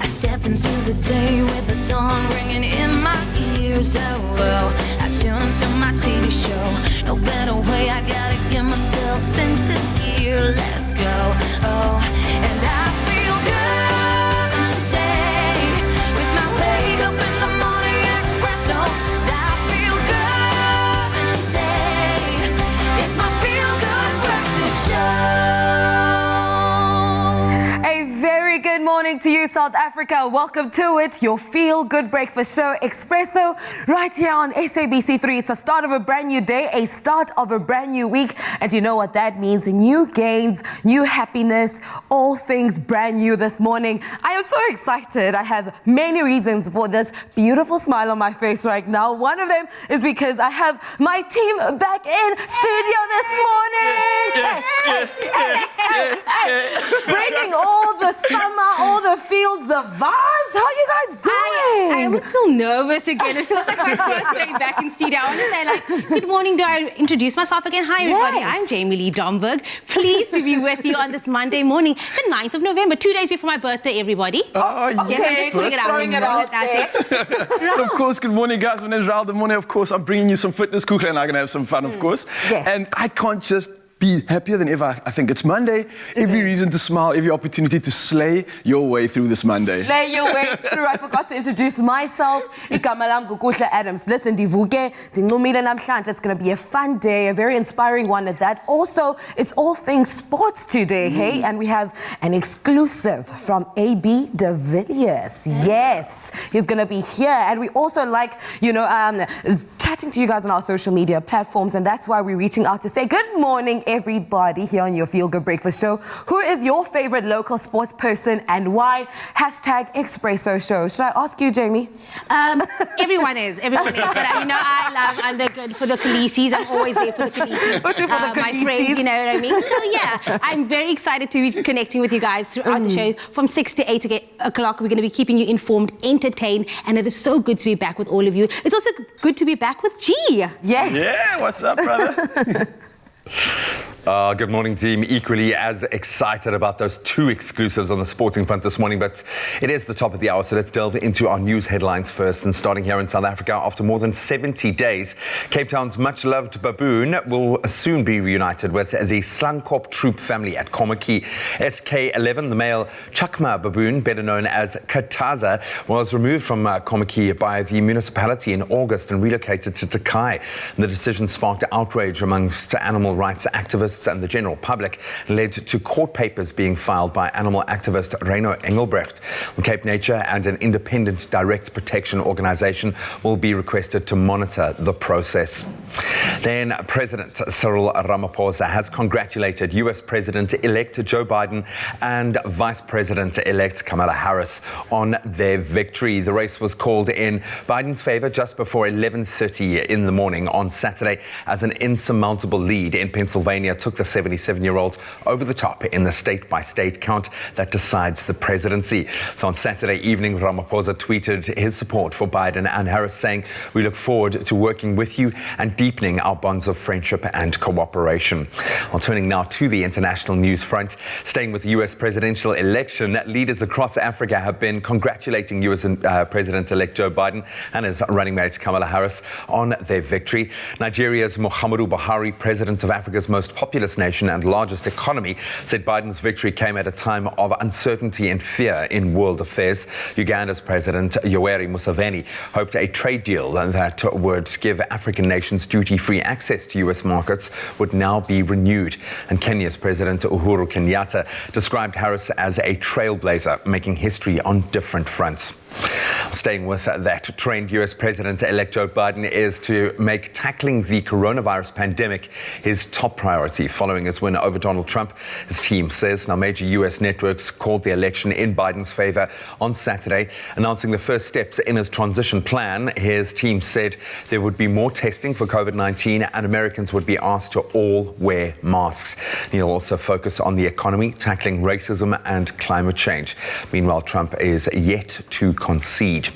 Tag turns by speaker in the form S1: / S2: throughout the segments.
S1: I step into the day with the dawn ringing in my ears. Oh, well, I tune into my TV show. No better way, I gotta get myself into gear. Let's go. Oh, and I feel good today with my wake up in the morning espresso. I feel good today. It's my feel good breakfast show.
S2: Very good morning to you, South Africa. Welcome to it, your feel-good breakfast show, Expresso, right here on SABC3. It's a start of a brand new day, a start of a brand new week, and you know what that means. New gains, new happiness, all things brand new this morning. I am so excited. I have many reasons for this beautiful smile on my face right now. One of them is because I have my team back in studio this morning. Bringing all the summer, all the feels, the vibes. How are you guys doing?
S3: I almost feel nervous again. It feels like my first day back in studio. I want to say, good morning. Do I introduce myself again? Hi, everybody.
S2: Yes.
S3: I'm Jamie Lee Domberg. Pleased to be with you on this Monday morning, the 9th of November, 2 days before my birthday, everybody.
S2: Oh,
S3: yes,
S2: okay.
S3: I'm just putting it out.
S2: Throwing it out there.
S4: Of course, good morning, guys. My name is Raul. Good morning, of course. I'm bringing you some fitness, Kukla, and I'm going to have some fun, of course.
S2: Yes.
S4: And I can't just be happier than ever. I think it's Monday. Every reason to smile, every opportunity to slay your way through this Monday.
S2: Slay your way through. I forgot to introduce myself. Igama lam Gukutla Adams. Listen, divuke, dinqumile namhlanje. It's going to be a fun day, a very inspiring one at that. Also, it's all things sports today, hey? And we have an exclusive from AB de Villiers. Yes, he's going to be here. And we also like, chatting to you guys on our social media platforms. And that's why we're reaching out to say good morning, everybody, here on your Feel Good Breakfast Show. Who is your favorite local sports person and why? Hashtag Expresso Show. Should I ask you, Jamie?
S3: Everyone is. But I'm the good for the Khaleesi's. I'm always there for the Khaleesi's. My friends, you know what I mean? So yeah, I'm very excited to be connecting with you guys throughout the show. From 6 to 8 o'clock, we're going to be keeping you informed, entertained, and it is so good to be back with all of you. It's also good to be back with G.
S2: Yes.
S4: Yeah, what's up, brother?
S5: Good morning, team. Equally as excited about those two exclusives on the sporting front this morning, but it is the top of the hour, so let's delve into our news headlines first. And starting here in South Africa, after more than 70 days, Cape Town's much-loved baboon will soon be reunited with the Slankop troop family at Kommetjie. SK11, the male Chakma baboon, better known as Kataza, was removed from Kommetjie by the municipality in August and relocated to Takai. The decision sparked outrage amongst animal rights activists and the general public, led to court papers being filed by animal activist Reino Engelbrecht. Cape Nature and an independent direct protection organization will be requested to monitor the process. Then President Cyril Ramaphosa has congratulated US President-elect Joe Biden and Vice President-elect Kamala Harris on their victory. The race was called in Biden's favor just before 11:30 in the morning on Saturday as an insurmountable lead in Pennsylvania took the 77-year-old over the top in the state-by-state count that decides the presidency. So on Saturday evening, Ramaphosa tweeted his support for Biden and Harris, saying, "We look forward to working with you and deepening our bonds of friendship and cooperation." Well, turning now to the international news front, staying with the US presidential election, leaders across Africa have been congratulating US President-elect Joe Biden and his running mate Kamala Harris on their victory. Nigeria's Muhammadu Buhari, president of Africa's most populous nation and largest economy, said Biden's victory came at a time of uncertainty and fear in world affairs. Uganda's President Yoweri Museveni hoped a trade deal that would give African nations duty-free access to US markets would now be renewed. And Kenya's President Uhuru Kenyatta described Harris as a trailblazer, making history on different fronts. Staying with that trend, US President-elect Joe Biden is to make tackling the coronavirus pandemic his top priority following his win over Donald Trump. His team says now major US networks called the election in Biden's favor on Saturday, announcing the first steps in his transition plan. His team said there would be more testing for COVID-19 and Americans would be asked to all wear masks. He'll also focus on the economy, tackling racism and climate change. Meanwhile, Trump is yet to concede.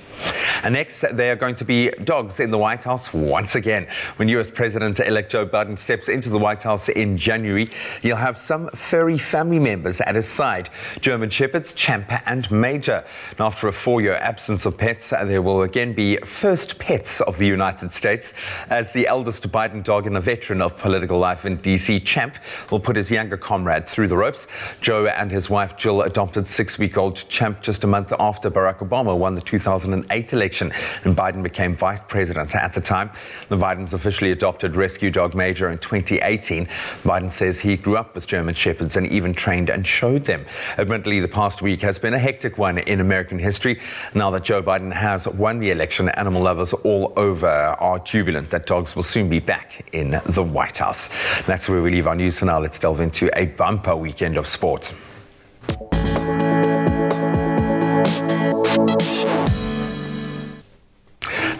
S5: And next, there are going to be dogs in the White House once again. When US President-elect Joe Biden steps into the White House in January, he'll have some furry family members at his side. German Shepherds, Champ and Major. And after a 4-year absence of pets, there will again be first pets of the United States, as the eldest Biden dog and a veteran of political life in D.C., Champ, will put his younger comrade through the ropes. Joe and his wife Jill adopted 6-week-old Champ just a month after Barack Obama won the 2008 election, and Biden became vice president at the time. The Bidens officially adopted rescue dog Major in 2018. Biden says he grew up with German Shepherds and even trained and showed them. Admittedly, the past week has been a hectic one in American history. Now that Joe Biden has won the election, animal lovers all over are jubilant that dogs will soon be back in the White House. That's where we leave our news for now. Let's delve into a bumper weekend of sport.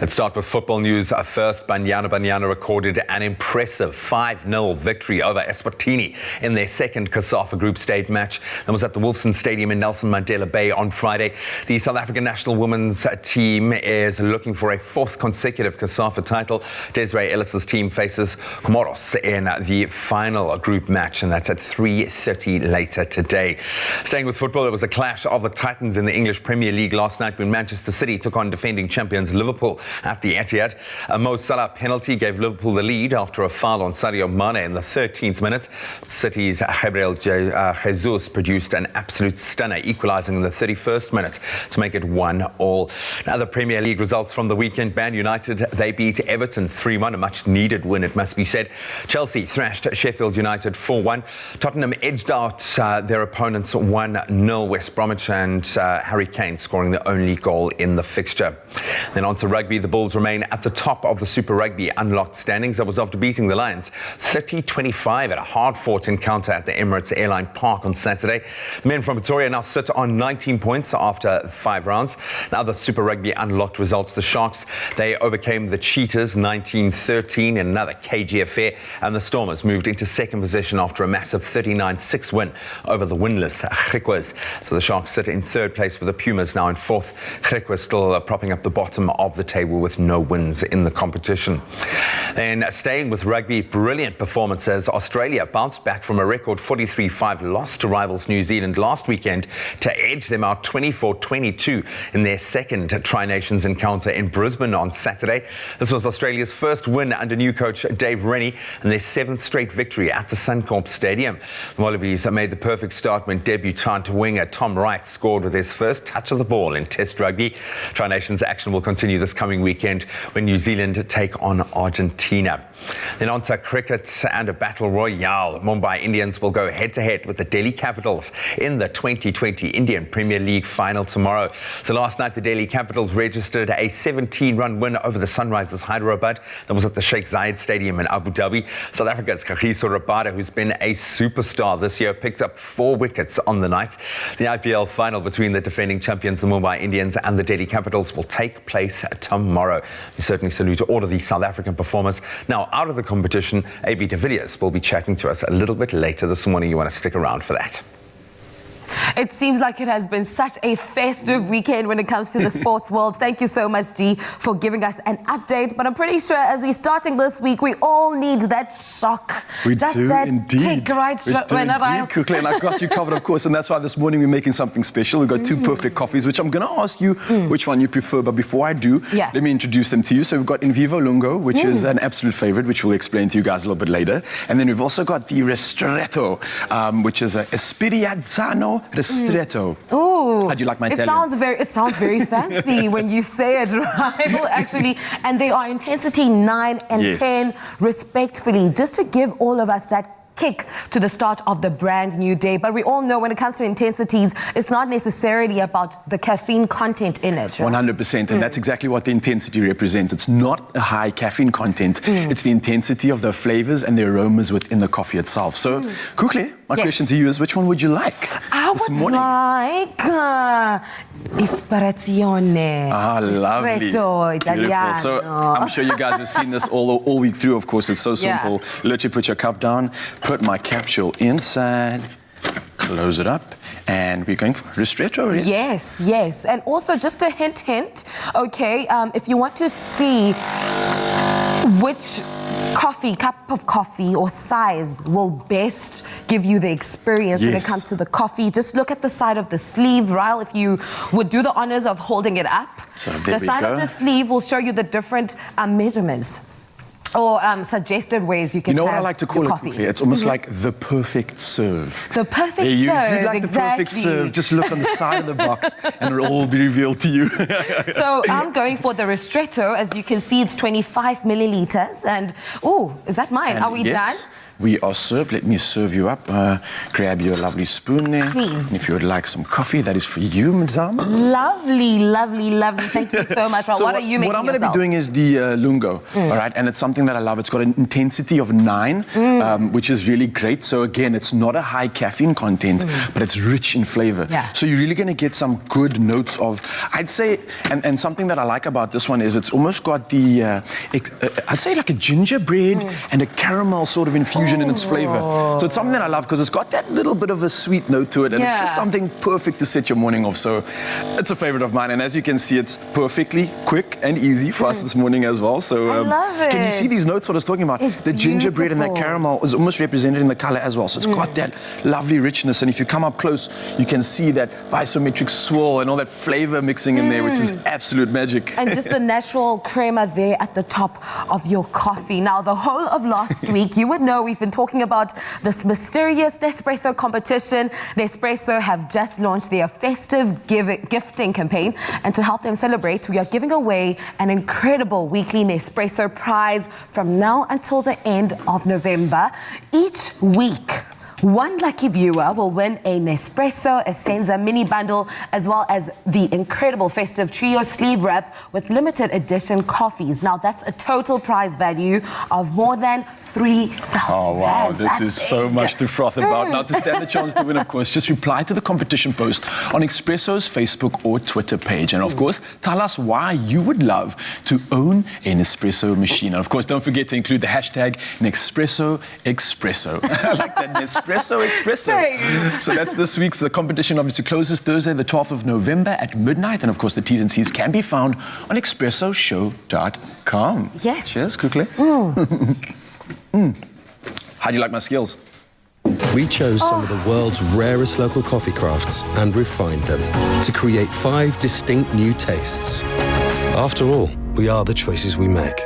S5: Let's start with football news. First, Banyana recorded an impressive 5-0 victory over Eswatini in their second COSAFA Group Stage match. That was at the Wolfson Stadium in Nelson Mandela Bay on Friday. The South African national women's team is looking for a 4th consecutive COSAFA title. Desiree Ellis's team faces Comoros in the final group match, and that's at 3:30 later today. Staying with football, it was a clash of the Titans in the English Premier League last night when Manchester City took on defending champions Liverpool at the Etihad. A Mo Salah penalty gave Liverpool the lead after a foul on Sadio Mane in the 13th minute. City's Gabriel Jesus produced an absolute stunner, equalising in the 31st minute to make it 1-1. Other Premier League results from the weekend: Man United, they beat Everton 3-1, a much needed win, it must be said. Chelsea thrashed Sheffield United 4-1. Tottenham edged out their opponents 1-0. West Bromwich and Harry Kane scoring the only goal in the fixture. Then on to rugby. The Bulls remain at the top of the Super Rugby unlocked standings. That was after beating the Lions 30-25 at a hard-fought encounter at the Emirates Airline Park on Saturday. The men from Pretoria now sit on 19 points after 5 rounds. Now the Super Rugby unlocked results: the Sharks, they overcame the Cheetahs 19-13 in another cagey affair, and the Stormers moved into second position after a massive 39-6 win over the winless Griquas. So the Sharks sit in 3rd place, with the Pumas now in 4th. Griquas still propping up the bottom of the table with no wins in the competition. Then staying with rugby, brilliant performances. Australia bounced back from a record 43-5 loss to rivals New Zealand last weekend to edge them out 24-22 in their second Tri-Nations encounter in Brisbane on Saturday. This was Australia's first win under new coach Dave Rennie and their 7th straight victory at the Suncorp Stadium. The Wallabies made the perfect start when debutant winger Tom Wright scored with his first touch of the ball in Test rugby. Tri-Nations action will continue this coming weekend when New Zealand take on Argentina. Then on to cricket and a battle royale. Mumbai Indians will go head-to-head with the Delhi Capitals in the 2020 Indian Premier League final tomorrow. So last night, the Delhi Capitals registered a 17-run win over the Sunrisers Hyderabad. That was at the Sheikh Zayed Stadium in Abu Dhabi. South Africa's Kagiso Rabada, who's been a superstar this year, picked up 4 wickets on the night. The IPL final between the defending champions, the Mumbai Indians, and the Delhi Capitals will take place tomorrow. We certainly salute all of these South African performers. Now, out of the competition, AB de Villiers will be chatting to us a little bit later this morning. You want to stick around for that.
S2: It seems like it has been such a festive weekend when it comes to the sports world. Thank you so much, G, for giving us an update. But I'm pretty sure as we're starting this week, we all need that shock.
S4: We
S2: just
S4: do
S2: that
S4: indeed.
S2: kick, right?
S4: We do indeed, Kukle, and I've got you covered, of course, and that's why this morning we're making something special. We've got 2 perfect coffees, which I'm going to ask you which one you prefer. But before I do, let me introduce them to you. So we've got In Vivo Lungo, which is an absolute favorite, which we'll explain to you guys a little bit later. And then we've also got the Ristretto, which is a Espiriazzano Ristretto.
S2: Ooh.
S4: How do you like my
S2: It
S4: Italian?
S2: sounds very fancy when you say it, right? Well, actually, and they are intensity 9 and 10 respectfully, just to give all of us that kick to the start of the brand new day. But we all know when it comes to intensities, it's not necessarily about the caffeine content in it, right?
S4: 100%, and that's exactly what the intensity represents. It's not a high caffeine content, it's the intensity of the flavors and the aromas within the coffee itself. So, Kukle, my question to you is, which one would you like this morning?
S2: Like Ispirazione.
S4: Lovely. Beautiful. So I'm sure you guys have seen this all week through. Of course, it's so simple. Literally put your cup down, put my capsule inside, close it up, And we're going for ristretto, yes?
S2: Yes. And also, just a hint, okay, if you want to see which cup of coffee or size will best give you the experience when it comes to the coffee, just look at the side of the sleeve. Ryle, if you would do the honors of holding it up.
S4: So there
S2: the side of the sleeve will show you the different measurements or suggested ways you can
S4: have
S2: what
S4: I like to call it
S2: coffee.
S4: quickly? It's almost like the perfect serve.
S2: The perfect serve,
S4: If you'd like
S2: exactly.
S4: the perfect serve, just look on the side of the box and it'll all be revealed to you.
S2: So I'm going for the ristretto. As you can see, it's 25 milliliters. And, is that mine?
S4: And
S2: are we done?
S4: We are served. Let me serve you up. Grab your lovely spoon there.
S2: Please.
S4: And if you would like some coffee, that is for you, madame.
S2: Lovely. Thank you so much.
S4: So
S2: what are you making
S4: What I'm going to be
S2: yourself?
S4: doing is the lungo, all right? And it's something that I love. It's got an intensity of 9, which is really great. So again, it's not a high caffeine content, but it's rich in flavor.
S2: Yeah.
S4: So you're really going to get some good notes of, I'd say, and something that I like about this one is it's almost got the, I'd say like a gingerbread and a caramel sort of infusion in its flavor. So it's something that I love because it's got that little bit of a sweet note to it, and it's just something perfect to set your morning off. So it's a favorite of mine, and as you can see, it's perfectly quick and easy for us this morning as well. So
S2: I love it.
S4: can you see these notes what I was talking about?
S2: It's
S4: the gingerbread and that
S2: beautiful.
S4: caramel is almost represented in the color as well. So it's got that lovely richness, and if you come up close, you can see that isometric swirl and all that flavor mixing in there, which is absolute magic.
S2: And just the natural crema there at the top of your coffee. Now, the whole of last week, you would know we've been talking about this mysterious Nespresso competition. Nespresso have just launched their festive gifting campaign, and to help them celebrate, we are giving away an incredible weekly Nespresso prize from now until the end of November. Each week, one lucky viewer will win a Nespresso Essenza mini bundle, as well as the incredible festive trio sleeve wrap with limited edition coffees. Now, that's a total prize value of more than 3,000
S4: Oh, wow,
S2: rands.
S4: this
S2: That's
S4: is so
S2: big.
S4: much to froth about. Now, to stand a chance to win, of course, just reply to the competition post on Expresso's Facebook or Twitter page. And, of course, tell us why you would love to own an Nespresso machine. And, of course, don't forget to include the hashtag Nespresso Expresso. I like that, Nespresso Expresso. So that's this week's. The competition obviously closes Thursday, the 12th of November at midnight. And, of course, the T's and C's can be found on expressoshow.com.
S2: Yes.
S4: Cheers, quickly. How do you like my skills?
S6: We chose some of the world's rarest local coffee crafts and refined them to create 5 distinct new tastes. After all, we are the choices we make.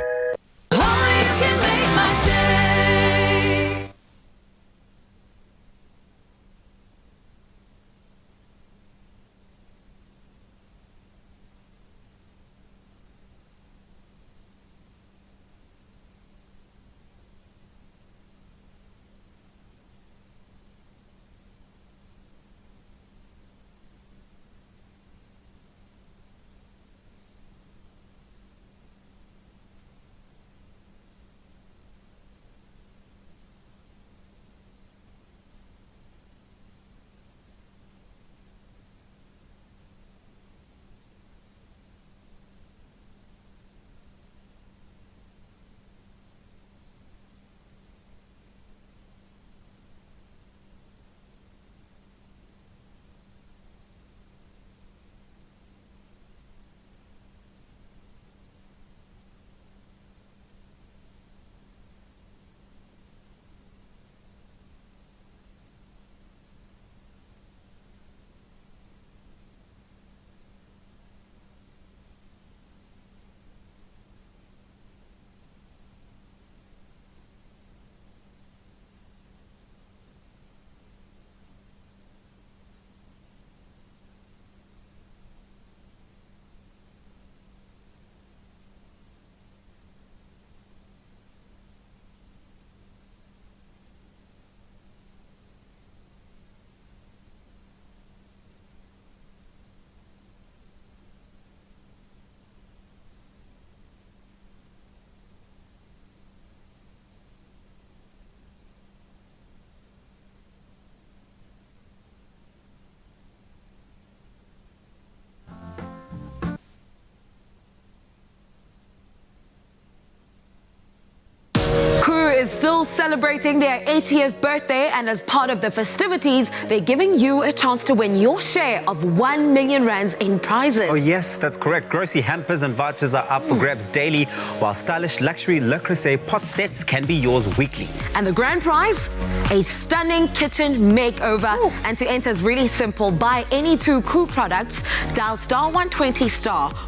S2: celebrating their 80th birthday, and as part of the festivities, they're giving you a chance to win your share of 1 million rands in prizes.
S7: Oh yes, that's correct. Grocery hampers and vouchers are up for grabs daily, while stylish luxury Le Creuset pot sets can be yours weekly.
S2: And the grand prize? A stunning kitchen makeover. Ooh. And to enter is really simple. Buy any 2 Koo products, dial *120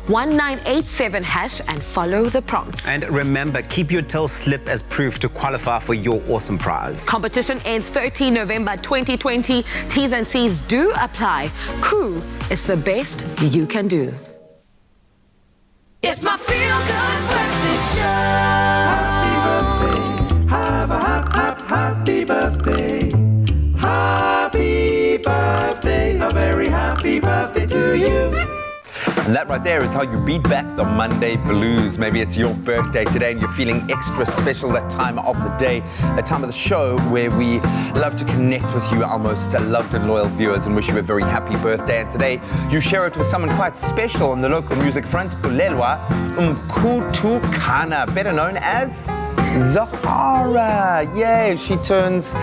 S2: *1987 hash and follow the prompts.
S7: And remember, keep your till slip as proof to qualify for your awesome prize.
S2: Competition ends 13 November 2020. T's and C's do apply. Koo, it's the best you can do.
S1: It's my feel-good breakfast show.
S8: Happy birthday, have a happy birthday. Happy birthday, a very happy birthday to you.
S5: And that right there is how you beat back the Monday blues. Maybe it's your birthday today and you're feeling extra special that time of the day, that time of the show where we love to connect with you, our most loved and loyal viewers, and wish you a very happy birthday. And today you share it with someone quite special on the local music front, Bulelwa Mkutukana, better known as Zahara. Yay, she turns,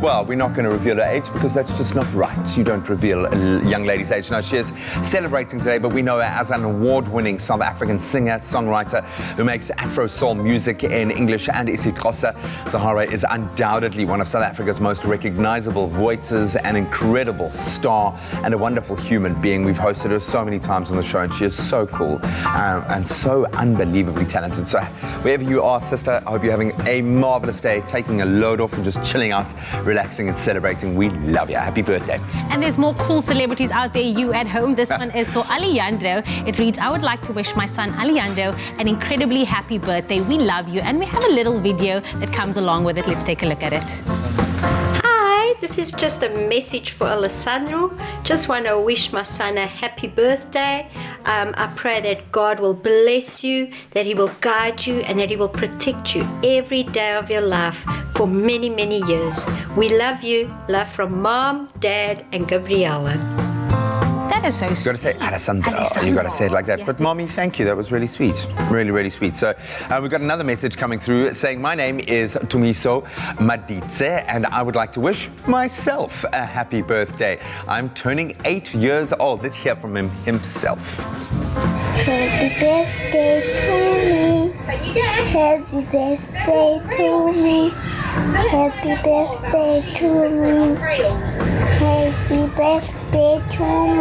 S5: well, we're not going to reveal her age because that's just not right. You don't reveal a young lady's age. No, she is celebrating today, but we know her as an award-winning South African singer, songwriter who makes Afro soul music in English and isiXhosa. Zahara is undoubtedly one of South Africa's most recognizable voices, an incredible star and a wonderful human being. We've hosted her so many times on the show and she is so cool and so unbelievably talented. So wherever you are, sister, I hope you're having a marvelous day, taking a load off and just chilling out, relaxing and celebrating. We love you. Happy birthday.
S3: And there's more cool celebrities out there, you at home. This one is for Alejandro. It reads, I would like to wish my son Alejandro an incredibly happy birthday. We love you. And we have a little video that comes along with it. Let's take a look at it.
S9: This is just a message for Alessandro. Just want to wish my son a happy birthday. I pray that God will bless you, that He will guide you, and that He will protect you every day of your life for many, many years. We love you. Love from Mom, Dad, and Gabriella.
S3: That is so sweet.
S5: You got to say Alessandro. You got to say it like that.
S3: Yeah.
S5: But Mommy, thank you. That was really sweet. Really, really sweet. So we've got another message coming through saying, my name is Tumiso Maditse and I would like to wish myself a happy birthday. I'm turning 8 years old. Let's hear from him himself.
S10: Happy birthday to me. Happy birthday to me. Happy birthday to me. Happy birthday to me.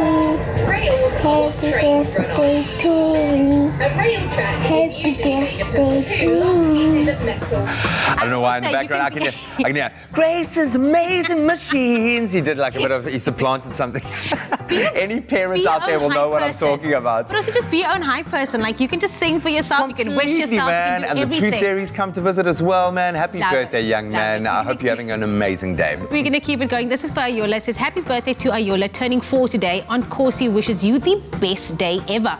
S10: Happy birthday to me. Happy birthday to me.
S5: I don't know why in the background I can hear Grace's Amazing Machines. He did like a bit of, he supplanted something. Any parents out there will know what I'm talking about.
S3: But also just be your own hype person. Like you can just sing for yourself, you can wish yourself,
S5: man.
S3: you can do
S5: and
S3: everything.
S5: The Tooth Fairies come to visit as well, man. Happy
S3: Love
S5: birthday,
S3: it.
S5: young
S3: Love
S5: man.
S3: it.
S5: I hope you're having an amazing day.
S3: We're going to keep it going. This is for Ayola. It says, happy birthday to Ayola, turning 4 today. On course, he wishes you the best day ever.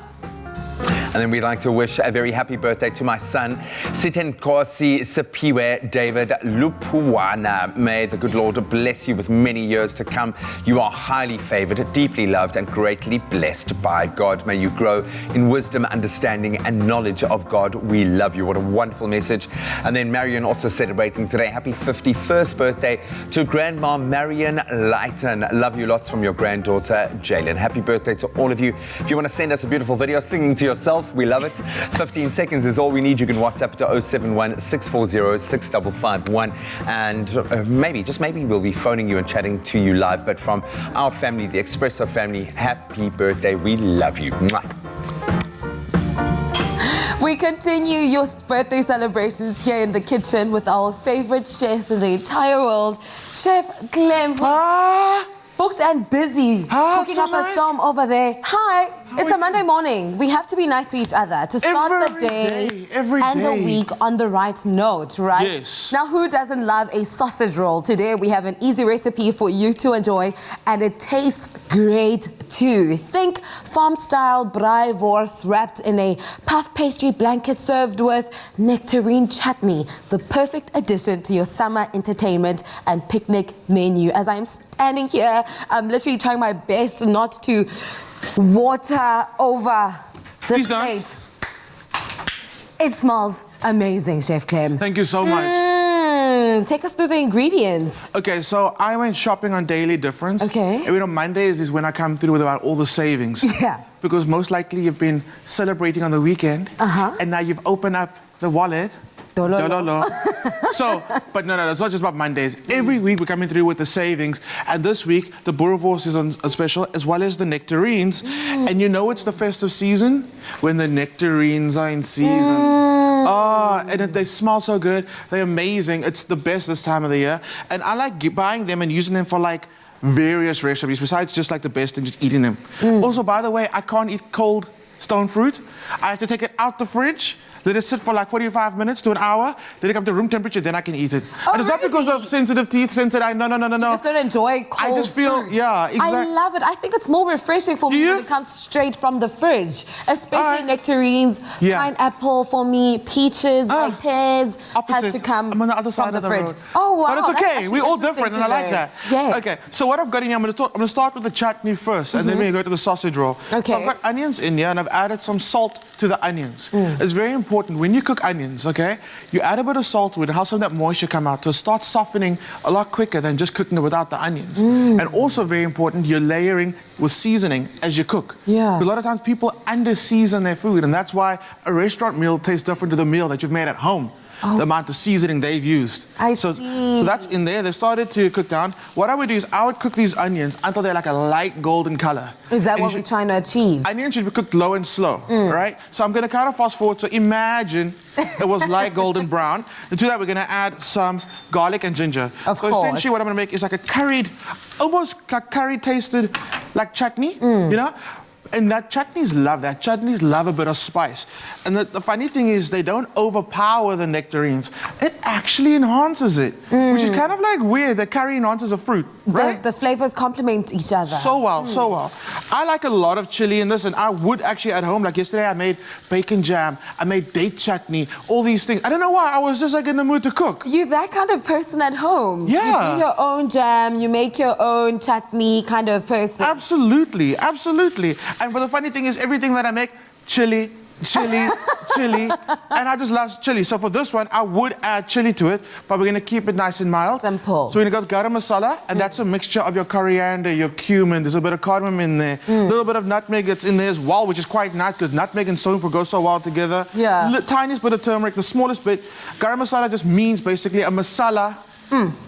S5: And then we'd like to wish a very happy birthday to my son, Sitenkosi Sipiwe David Lupuwana. May the good Lord bless you with many years to come. You are highly favored, deeply loved, and greatly blessed by God. May you grow in wisdom, understanding, and knowledge of God. We love you. What a wonderful message. And then Marion also celebrating today. Happy 51st birthday to Grandma Marion Lighton. Love you lots from your granddaughter, Jalen. Happy birthday to all of you. If you want to send us a beautiful video singing to yourself, we love it. 15 seconds is all we need. You can WhatsApp to 071 640 6551. And maybe, just maybe, we'll be phoning you and chatting to you live. But from our family, the Expresso family, happy birthday. We love you. Mwah.
S2: We continue your birthday celebrations here in the kitchen with our favorite chef in the entire world, Chef Clem. Booked and busy, cooking up a storm over there. Hi, it's a Monday morning. We have to be nice to each other to start the day and the week on the right note, right?
S11: Yes.
S2: Now, who doesn't love a sausage roll? Today, we have an easy recipe for you to enjoy, and it tastes great too. Think farm-style braaiwors wrapped in a puff pastry blanket served with nectarine chutney, the perfect addition to your summer entertainment and picnic menu. As I'm standing here, I'm literally trying my best not to water over this plate. It smells amazing, Chef Clem.
S11: Thank you so much.
S2: Take us through the ingredients.
S11: Okay, so I went shopping on Daily Difference.
S2: Okay.
S11: And Mondays is when I come through with about all the savings.
S2: Yeah.
S11: Because most likely you've been celebrating on the weekend. And now you've opened up the wallet.
S2: Dololo.
S11: So, but no, it's not just about Mondays. Every week we're coming through with the savings. And this week, the boerewors is on a special, as well as the nectarines. And you know it's the festive season when the nectarines are in season. And they smell so good. They're amazing. It's the best this time of the year. And I like buying them and using them for like various recipes, besides just like the best and just eating them. Also, by the way, I can't eat cold stone fruit. I have to take it out the fridge, let it sit for like 45 minutes to an hour, let it come to room temperature, then I can eat it. And it's not because of sensitive teeth, no.
S2: You just don't enjoy cold
S11: I just feel,
S2: fruit.
S11: yeah, exactly.
S2: I love it. I think it's more refreshing for me when it comes straight from the fridge. Especially nectarines, pineapple for me, peaches, like pears,
S11: opposite.
S2: has to come
S11: I'm on the other side
S2: from
S11: of the
S2: fridge.
S11: road.
S2: Oh, wow.
S11: But it's okay. We're all
S2: interesting
S11: different, and I like that.
S2: Yes.
S11: Okay, so what I've got in here, I'm going to start with the chutney first, and then we go to the sausage roll.
S2: Okay.
S11: So I've got onions in here, and I've added some salt to the onions. It's very important when you cook onions, okay? You add a bit of salt to it, and have some of that moisture come out to start softening a lot quicker than just cooking it without the onions. And also very important, you're layering with seasoning as you cook.
S2: Yeah.
S11: A lot of times people under-season their food, and that's why a restaurant meal tastes different to the meal that you've made at home. The amount of seasoning they've used.
S2: So
S11: that's in there. They started to cook down. What I would do is I would cook these onions until they're like a light golden color.
S2: Is that what we're trying to achieve?
S11: Onions should be cooked low and slow, right? So I'm going to kind of fast forward. So imagine it was light golden brown. And to that, we're going to add some garlic and ginger.
S2: Of
S11: so
S2: course.
S11: essentially what I'm going to make is like a curried, almost like curry tasted like chutney, you know? And that chutneys love that. Chutneys love a bit of spice. And the funny thing is they don't overpower the nectarines. It actually enhances it, which is kind of like weird. The curry enhances a fruit, right?
S2: The flavors complement each other.
S11: So well, so well. I like a lot of chili in this, and I would actually at home, like yesterday I made bacon jam, I made date chutney, all these things. I don't know why, I was just like in the mood to cook.
S2: You're that kind of person at home.
S11: Yeah.
S2: You do your own jam, you make your own chutney kind of person.
S11: Absolutely, absolutely. But the funny thing is, everything that I make, chili, chili, and I just love chili. So for this one, I would add chili to it, but we're going to keep it nice and mild.
S2: Simple.
S11: So we're going to go garam masala, and that's a mixture of your coriander, your cumin, there's a bit of cardamom in there, a little bit of nutmeg that's in there as well, which is quite nice because nutmeg and stone fruit go so well together.
S2: Yeah.
S11: Tiniest bit of turmeric, the smallest bit. Garam masala just means basically a masala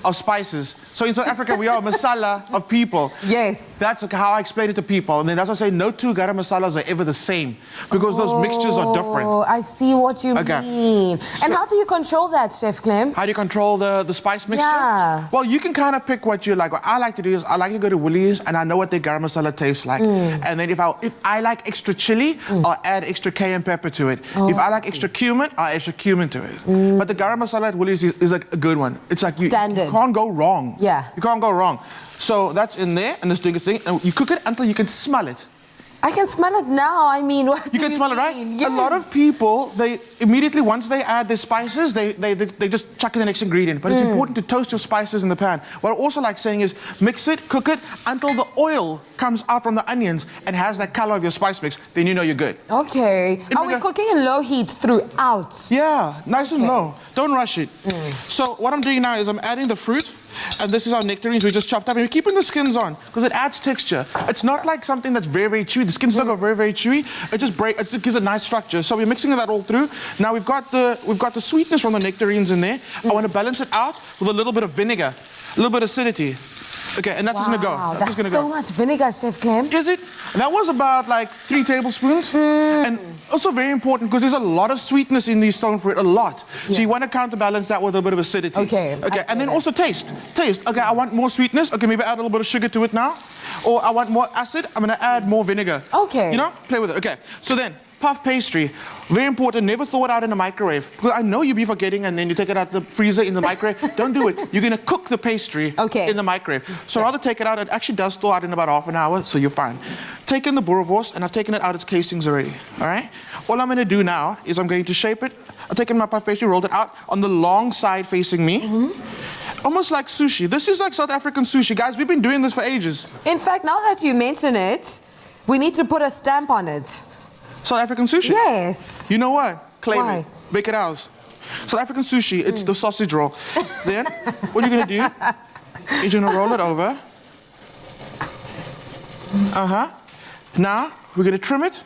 S11: of spices. So in South Africa, we are a masala of people.
S2: Yes.
S11: That's how I explain it to people. And then that's why I say no two garam masalas are ever the same because those mixtures are different.
S2: Oh, I see what you mean. And how do you control that, Chef Clem?
S11: How do you control the spice mixture?
S2: Yeah.
S11: Well, you can kind of pick what you like. What I like to do is I like to go to Villiers and I know what their garam masala tastes like. And then if I like extra chili, I'll add extra cayenne pepper to it. If I like extra cumin, I'll add extra cumin to it. But the garam masala at Villiers is like a good one. It's like you can't go wrong.
S2: Yeah.
S11: You can't go wrong. So that's in there and it's doing its thing. And you cook it until you can smell it.
S2: I can smell it now. I mean, what
S11: you can smell it, right?
S2: Yes.
S11: A lot of people, they immediately, once they add their spices, they just chuck in the next ingredient. But it's important to toast your spices in the pan. What I also like saying is mix it, cook it until the oil comes out from the onions and has that color of your spice mix. Then you know you're good.
S2: Okay. Are we cooking in low heat throughout?
S11: Yeah, nice and low. Don't rush it. So what I'm doing now is I'm adding the fruit. And this is our nectarines we just chopped up. And we're keeping the skins on because it adds texture. It's not like something that's very, very chewy. The skins don't go very, very chewy. It just gives a nice structure. So we're mixing that all through. Now we've got the sweetness from the nectarines in there. I want to balance it out with a little bit of vinegar, a little bit of acidity. Okay, and that's just gonna go. That's just gonna go.
S2: So much vinegar, Chef Clem.
S11: Is it? And that was about like 3 tablespoons. And also very important because there's a lot of sweetness in these stone fruit, a lot. So you want to counterbalance that with a bit of acidity.
S2: Okay.
S11: And then also taste. Okay, I want more sweetness. Okay, maybe add a little bit of sugar to it now. Or I want more acid. I'm gonna add more vinegar.
S2: Okay.
S11: You know, play with it. Okay. So then, puff pastry. Very important. Never thaw it out in the microwave. Because I know you'll be forgetting and then you take it out of the freezer in the microwave. Don't do it. You're going to cook the pastry in the microwave. So rather take it out. It actually does thaw out in about half an hour, so you're fine. Take in the boerewors, and I've taken it out its casings already. All right? All I'm going to do now is I'm going to shape it. I've taken my puff pastry, rolled it out on the long side facing me. Almost like sushi. This is like South African sushi. Guys, we've been doing this for ages.
S2: In fact, now that you mention it, we need to put a stamp on it.
S11: South African sushi?
S2: Yes.
S11: You know what? Claim
S2: Why?
S11: it. Make it ours. South African sushi, it's the sausage roll. Then, what you're gonna do is you're gonna roll it over. Now, we're gonna trim it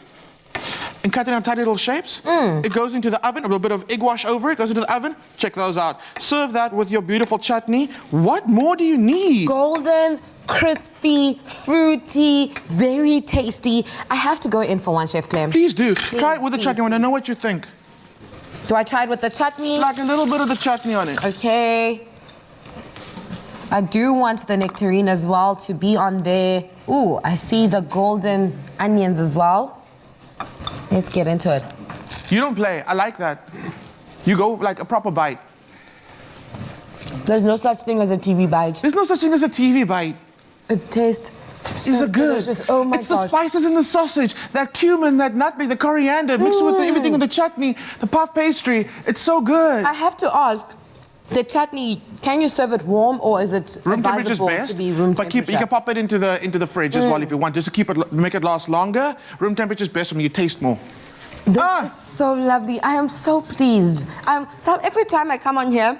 S11: and cut it in tiny little shapes. It goes into the oven, a little bit of egg wash over it, goes into the oven. Check those out. Serve that with your beautiful chutney. What more do you need?
S2: Golden, crispy, fruity, very tasty. I have to go in for one, Chef Clem.
S11: Please do. Try it with the chutney. I want to know what you think.
S2: Do I try it with the chutney?
S11: Like a little bit of the chutney on it.
S2: Okay. I do want the nectarine as well to be on there. Ooh, I see the golden onions as well. Let's get into it.
S11: You don't play. I like that. You go like a proper bite.
S2: There's no such thing as a TV bite.
S11: There's no such thing as a TV bite.
S2: It tastes
S11: so good.
S2: Delicious. Oh my
S11: It's the spices in the sausage, that cumin, that nutmeg, the coriander, mixed with everything in the chutney, the puff pastry. It's so good.
S2: I have to ask, the chutney, can you serve it warm or is it
S11: room temperature is
S2: advisable
S11: best,
S2: to be room
S11: but
S2: temperature?
S11: you can pop it into the fridge as well if you want, just to keep it, make it last longer. Room temperature is best when you taste more.
S2: This is so lovely. I am so pleased. Every time I come on here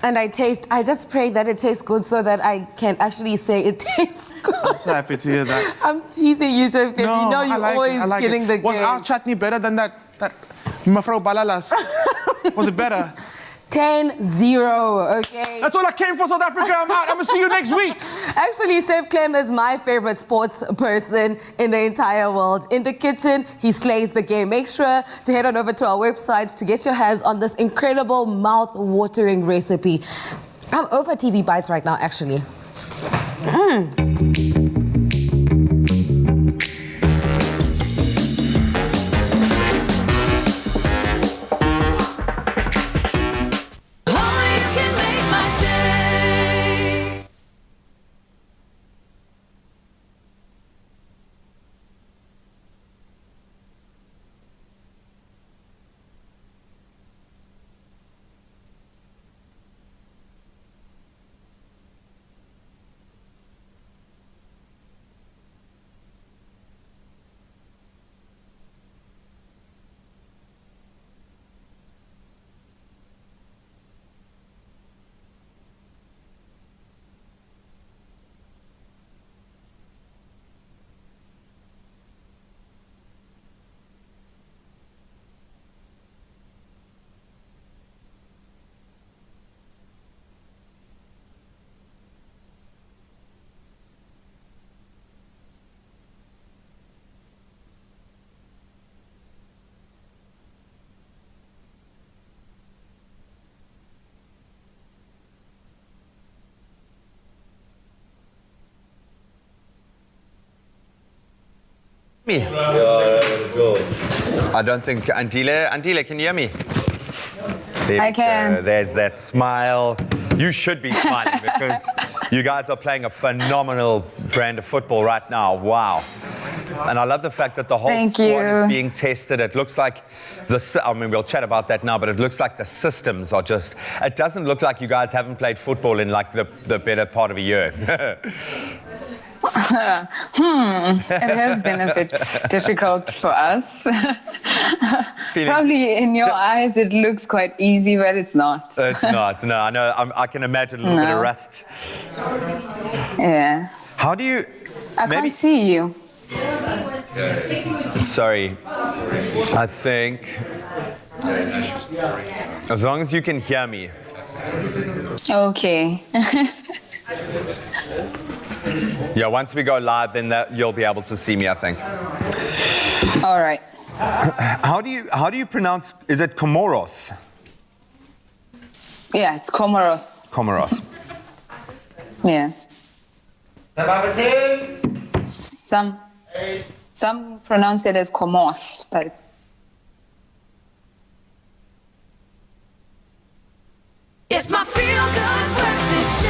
S2: and I taste, I just pray that it tastes good so that I can actually say it tastes good.
S11: I'm so happy to hear that.
S2: I'm teasing you, Chef Clem.
S11: No,
S2: you know you're always getting the
S11: Was
S2: game.
S11: our chutney better than that Mafro Balalas? Was it better?
S2: 10-0, okay?
S11: That's all I came for, South Africa. I'm out. I'm going to see you next week.
S2: Actually, Chef Clem is my favorite sports person in the entire world. In the kitchen, he slays the game. Make sure to head on over to our website to get your hands on this incredible mouth-watering recipe. I'm over TV bites right now, actually.
S5: Me. I don't think Andile, can you hear me? There
S12: I can.
S5: There's that smile. You should be smiling because you guys are playing a phenomenal brand of football right now. Wow. And I love the fact that the whole squad is being tested. It looks like we'll chat about that now, but it looks like the systems are just, it doesn't look like you guys haven't played football in like the better part of a year.
S12: It has been a bit difficult for us. Probably in your eyes it looks quite easy, but it's not.
S5: It's not. No, I know. I can imagine a little bit of rust.
S12: Yeah.
S5: How do you?
S12: I can't see you.
S5: Sorry. I think as long as you can hear me.
S12: Okay.
S5: Yeah, once we go live, then you'll be able to see me, I think.
S12: All right.
S5: How do you pronounce? Is it Comoros?
S12: Yeah, it's Comoros.
S5: Comoros.
S12: Yeah. Some pronounce it as Comos, but it's
S1: It's my feel-good breakfast show.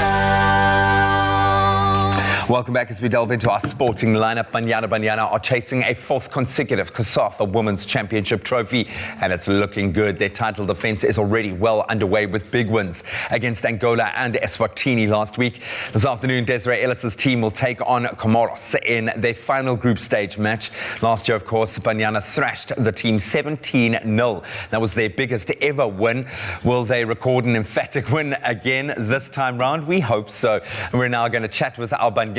S5: Welcome back as we delve into our sporting lineup. Banyana are chasing a fourth consecutive COSAFA Women's Championship trophy, and it's looking good. Their title defense is already well underway with big wins against Angola and Eswatini last week. This afternoon, Desiree Ellis's team will take on Comoros in their final group stage match. Last year, of course, Banyana thrashed the team 17-0. That was their biggest ever win. Will they record an emphatic win again this time round? We hope so. And we're now going to chat with our Banyana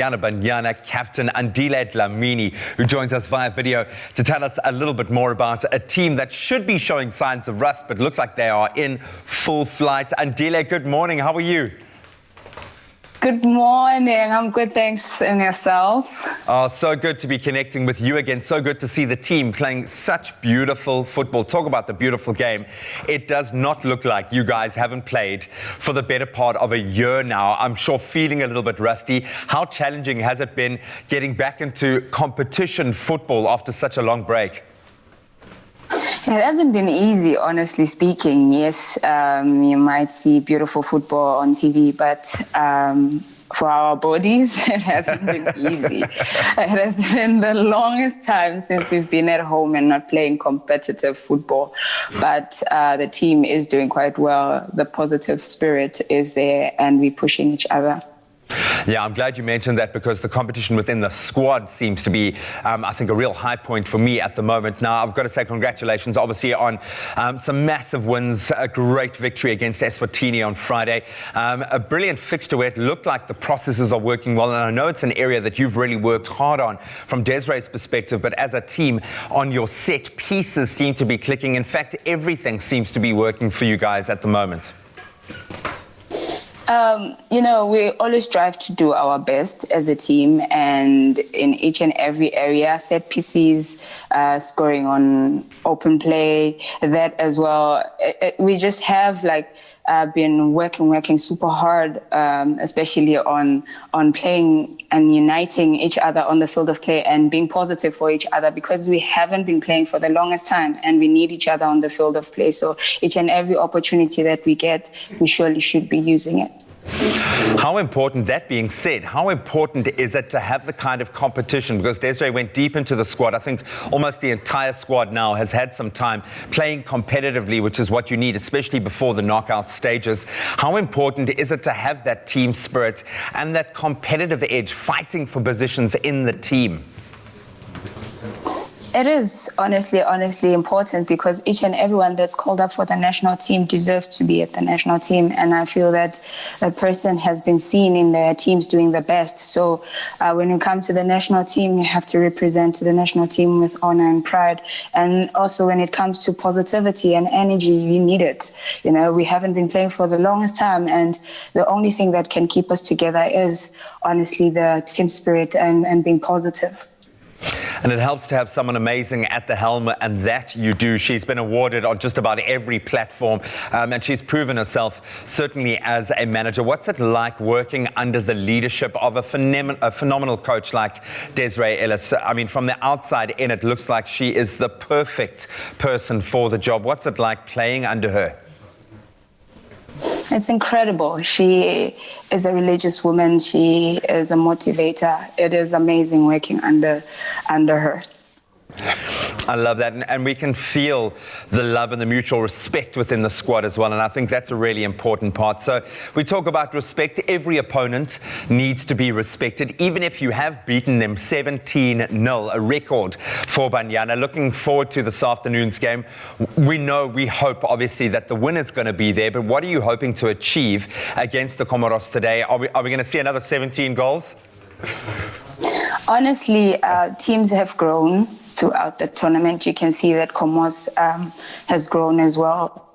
S5: captain Andile Dlamini, who joins us via video to tell us a little bit more about a team that should be showing signs of rust, but looks like they are in full flight. Andile, good morning. How are you?
S12: Good morning. I'm good, thanks. And yourself?
S5: Oh, so good to be connecting with you again. So good to see the team playing such beautiful football. Talk about the beautiful game. It does not look like you guys haven't played for the better part of a year now. I'm sure feeling a little bit rusty. How challenging has it been getting back into competition football after such a long break?
S12: It hasn't been easy, honestly speaking. Yes, you might see beautiful football on TV, but for our bodies, it hasn't been easy. It has been the longest time since we've been at home and not playing competitive football. But the team is doing quite well. The positive spirit is there, and we're pushing each other.
S5: Yeah, I'm glad you mentioned that, because the competition within the squad seems to be, I think, a real high point for me at the moment. Now, I've got to say congratulations, obviously, on some massive wins, a great victory against Eswatini on Friday, a brilliant fixture where it looked like the processes are working well, and I know it's an area that you've really worked hard on from Desiree's perspective, but as a team, on your set pieces seem to be clicking. In fact, everything seems to be working for you guys at the moment.
S12: We always strive to do our best as a team, and in each and every area, set pieces, scoring on open play, that as well. We just have been working super hard, especially on playing and uniting each other on the field of play and being positive for each other, because we haven't been playing for the longest time and we need each other on the field of play. So each and every opportunity that we get, we surely should be using it.
S5: How important, that being said, how important is it to have the kind of competition? Because Desiree went deep into the squad. I think almost the entire squad now has had some time playing competitively, which is what you need, especially before the knockout stages. How important is it to have that team spirit and that competitive edge, fighting for positions in the team?
S12: It is honestly important, because each and everyone that's called up for the national team deserves to be at the national team. And I feel that a person has been seen in their teams doing the best. So when you come to the national team, you have to represent the national team with honor and pride. And also when it comes to positivity and energy, you need it. We haven't been playing for the longest time, and the only thing that can keep us together is honestly the team spirit and being positive.
S5: And it helps to have someone amazing at the helm, and that you do. She's been awarded on just about every platform, and she's proven herself certainly as a manager. What's it like working under the leadership of a phenomenal coach like Desiree Ellis? I mean, from the outside in, it looks like she is the perfect person for the job. What's it like playing under her?
S12: It's incredible. She is a religious woman. She is a motivator. It is amazing working under her.
S5: I love that, and we can feel the love and the mutual respect within the squad as well, and I think that's a really important part. So we talk about respect. Every opponent needs to be respected, even if you have beaten them 17-0, a record for Banyana. Looking forward to this afternoon's game. We hope obviously that the win is going to be there, but what are you hoping to achieve against the Comoros today? Are we going to see another 17 goals?
S12: Honestly, teams have grown throughout the tournament. You can see that Comoros has grown as well.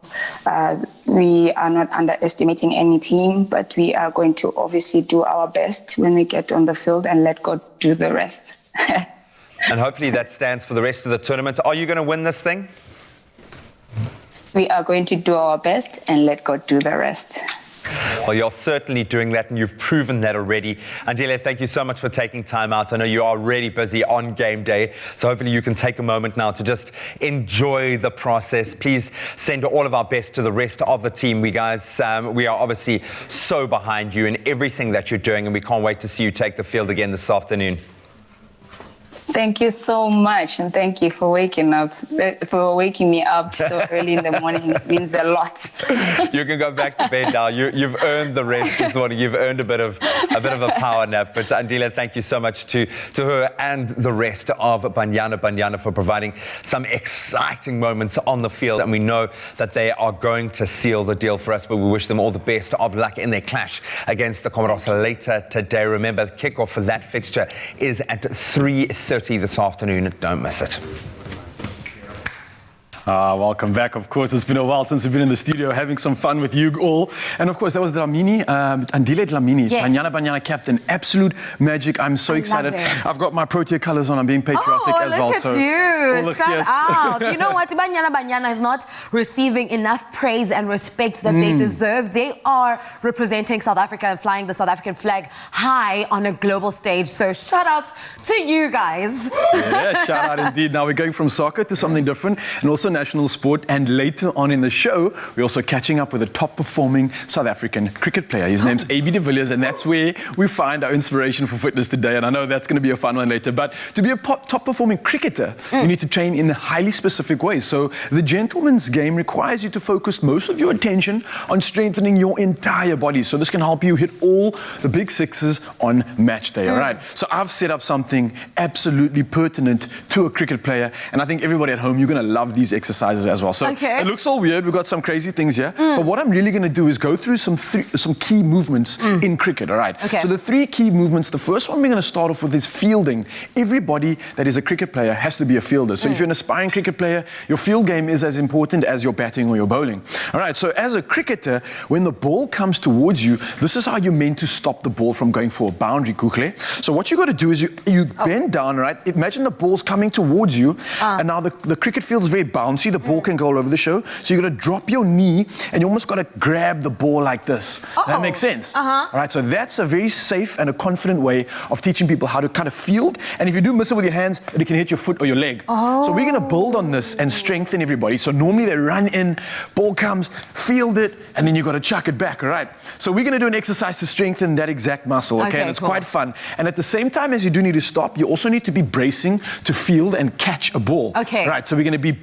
S12: We are not underestimating any team, but we are going to obviously do our best when we get on the field and let God do the rest.
S5: And hopefully that stands for the rest of the tournament. Are you going to win this thing?
S12: We are going to do our best and let God do the rest.
S5: Well, you're certainly doing that, and you've proven that already. Andile, thank you so much for taking time out. I know you are really busy on game day, so hopefully you can take a moment now to just enjoy the process. Please send all of our best to the rest of the team. We are obviously so behind you in everything that you're doing, and we can't wait to see you take the field again this afternoon.
S12: Thank you so much, and thank you for waking me up so early in the morning. It means a lot.
S5: You can go back to bed now. You've earned the rest this morning. You've earned a bit of a power nap. But Andile, thank you so much to her and the rest of Banyana for providing some exciting moments on the field. And we know that they are going to seal the deal for us. But we wish them all the best of luck in their clash against the Comoros later today. Remember, the kickoff for that fixture is at 3:30 this afternoon. Don't miss it.
S4: Welcome back. Of course, it's been a while since we've been in the studio having some fun with you all. And of course, that was Dlamini, Andile Dlamini,
S2: Yes.
S4: Banyana captain. Absolute magic. I'm so excited. I've got my Protea colours on. I'm being patriotic as well.
S2: Look at you.
S4: look,
S2: Shout
S4: yes.
S2: out. You know what? Banyana is not receiving enough praise and respect that they deserve. They are representing South Africa and flying the South African flag high on a global stage. So shout outs to you guys.
S4: Yeah, shout out indeed. Now we're going from soccer to something different, and also national sport. And later on in the show, we're also catching up with a top performing South African cricket player. His name's AB de Villiers, and that's where we find our inspiration for fitness today. And I know that's going to be a fun one later. But to be a top performing cricketer, you need to train in highly specific ways. So the gentleman's game requires you to focus most of your attention on strengthening your entire body. So this can help you hit all the big sixes on match day. All right. So I've set up something absolutely pertinent to a cricket player, and I think everybody at home, you're going to love these exercises as well. So it looks all weird. We've got some crazy things here. But what I'm really going to do is go through some key movements in cricket. All right. So the three key movements, the first one we're going to start off with is fielding. Everybody that is a cricket player has to be a fielder. So if you're an aspiring cricket player, your field game is as important as your batting or your bowling. All right. So as a cricketer, when the ball comes towards you, this is how you're meant to stop the ball from going for a boundary, Kukle. So what you got to do is you bend down, right? Imagine the ball's coming towards you, and now the cricket field is very bouncy. The ball can go all over the show. So you got to drop your knee, and you almost got to grab the ball like this. That makes sense. All right. So that's a very safe and a confident way of teaching people how to kind of field. And if you do miss it with your hands, it can hit your foot or your leg. So we're going to build on this and strengthen everybody. So normally they run in, ball comes, field it, and then you got to chuck it back. All right. So we're going to do an exercise to strengthen that exact muscle. Okay. And it's quite fun. And at the same time as you do need to stop, you also need to be bracing to field and catch a ball.
S2: Okay.
S4: Right. So we're going to be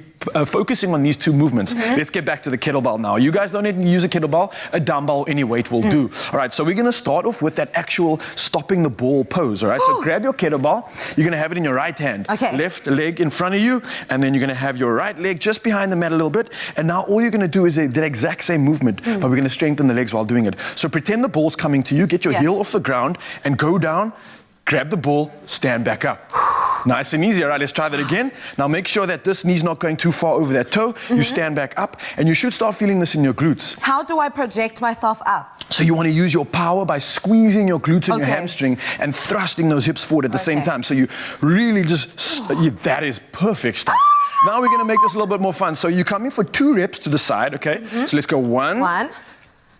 S4: focusing on these two movements. Let's get back to the kettlebell now. You guys don't need to use a kettlebell. A dumbbell, any weight will do. All right, so we're going to start off with that actual stopping the ball pose. All right, so grab your kettlebell. You're going to have it in your right hand. Left leg in front of you, and then you're going to have your right leg just behind the mat a little bit. And now all you're going to do is the exact same movement, but we're going to strengthen the legs while doing it. So pretend the ball's coming to you. Get your heel off the ground and go down. Grab the ball, stand back up. Nice and easy. All right, let's try that again. Now make sure that this knee's not going too far over that toe. You stand back up, and you should start feeling this in your glutes.
S2: How do I project myself up?
S4: So you want to use your power by squeezing your glutes and your hamstring and thrusting those hips forward at the same time. So you really just, that is perfect stuff. Now we're going to make this a little bit more fun. So you're coming for 2 reps to the side, okay? So let's go 1,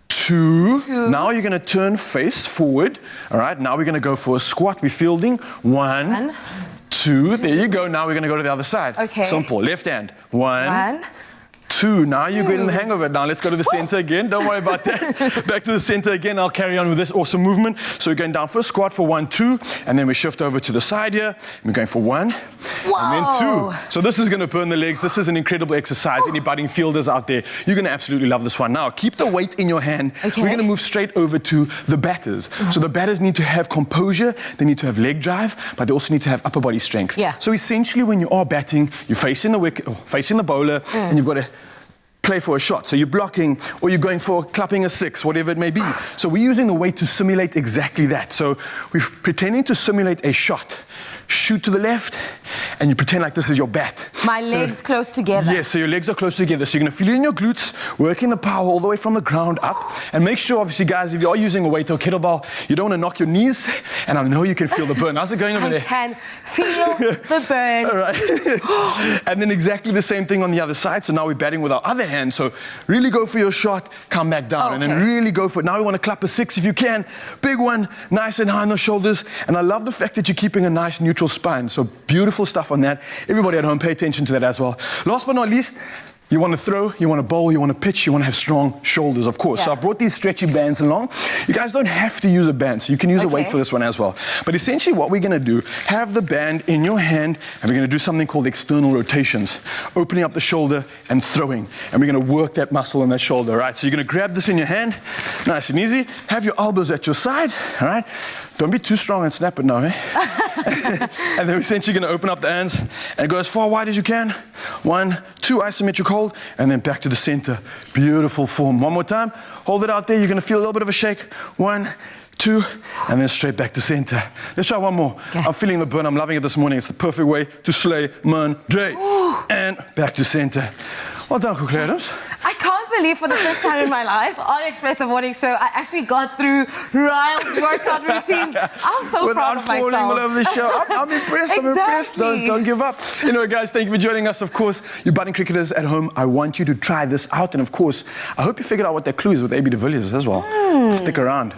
S4: 2. Now you're going to turn face forward. All right, now we're going to go for a squat. We're fielding 1, 2. There you go. Now we're going to go to the other side. Simple. Left hand. 1, 2. Now you're getting the hang of it. Now let's go to the center again. Don't worry about that. Back to the center again. I'll carry on with this awesome movement. So we're going down for a squat for 1, 2, and then we shift over to the side here. We're going for 1, and then 2. So this is going to burn the legs. This is an incredible exercise. Any budding fielders out there, you're going to absolutely love this one. Now keep the weight in your hand. We're going to move straight over to the batters. So the batters need to have composure. They need to have leg drive, but they also need to have upper body strength. So essentially, when you are batting, you're facing the wicket, facing the bowler, and you've got to play for a shot. So you're blocking, or you're going for clapping a 6, whatever it may be. So we're using the weight to simulate exactly that. So we're pretending to simulate a shot. shoot to the left, and you pretend like this is your bat.
S2: My legs close together.
S4: Yes, so your legs are close together. So you're going to feel it in your glutes, working the power all the way from the ground up. And make sure, obviously, guys, if you are using a weight or kettlebell, you don't want to knock your knees. And I know you can feel the burn. How's it going over there?
S2: I can feel the burn.
S4: All right. And then exactly the same thing on the other side. So now we're batting with our other hand. So really go for your shot, come back down.
S2: Okay.
S4: And then really go for it. Now we want to clap a 6 if you can. Big one, nice and high on the shoulders. And I love the fact that you're keeping a nice neutral spine. So beautiful stuff on that. Everybody at home, pay attention to that as well. Last but not least, you want to throw, you want to bowl, you want to pitch, you want to have strong shoulders, of course.
S2: Yeah.
S4: So I brought these stretchy bands along. You guys don't have to use a band, so you can use a weight for this one as well. But essentially what we're going to do, have the band in your hand, and we're going to do something called external rotations, opening up the shoulder and throwing. And we're going to work that muscle in that shoulder, all right? So you're going to grab this in your hand, nice and easy. Have your elbows at your side, all right? Don't be too strong and snap it now, eh? And then we're essentially going to open up the hands and go as far wide as you can. 1, 2, isometric hold, and then back to the center. Beautiful form. One more time. Hold it out there. You're going to feel a little bit of a shake. 1, 2, and then straight back to center. Let's try one more. Okay. I'm feeling the burn. I'm loving it this morning. It's the perfect way to slay Monday. And back to center. Well done, Adams.
S2: I can't believe for the first time in my life on Expresso Morning Show, I actually got through Ryle's workout routine. I'm so proud of myself.
S4: Without falling all over the show. I'm impressed.
S2: Exactly.
S4: I'm impressed. Don't give up. Anyway, guys, thank you for joining us. Of course, you budding cricketers at home, I want you to try this out. And of course, I hope you figured out what that clue is with AB de Villiers as well. Stick around.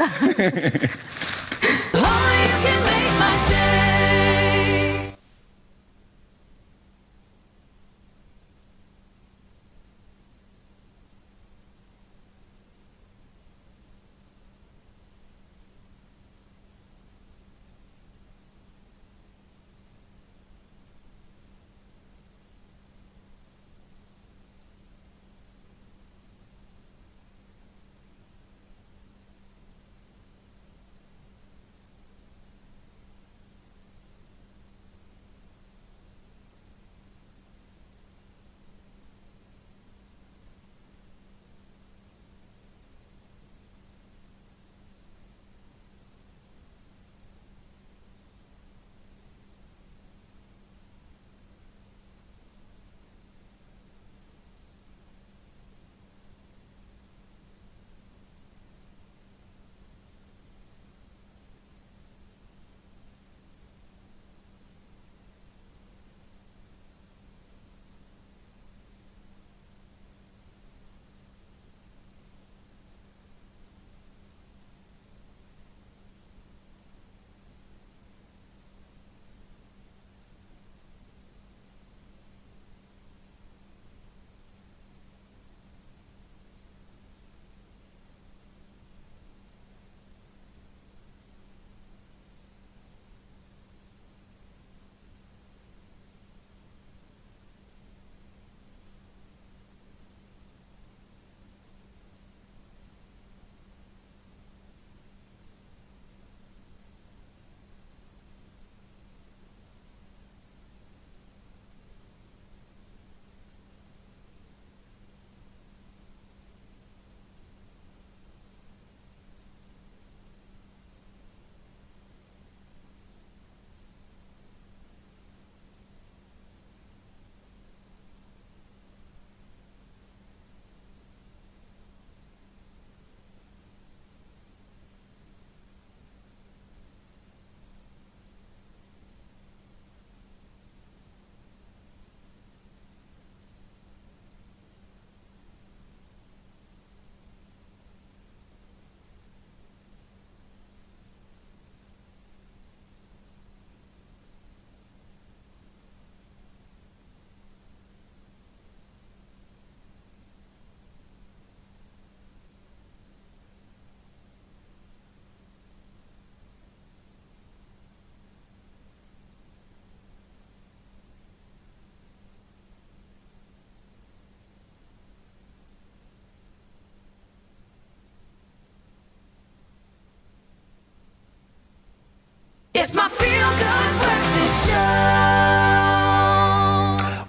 S1: It's my feel-good breakfast show.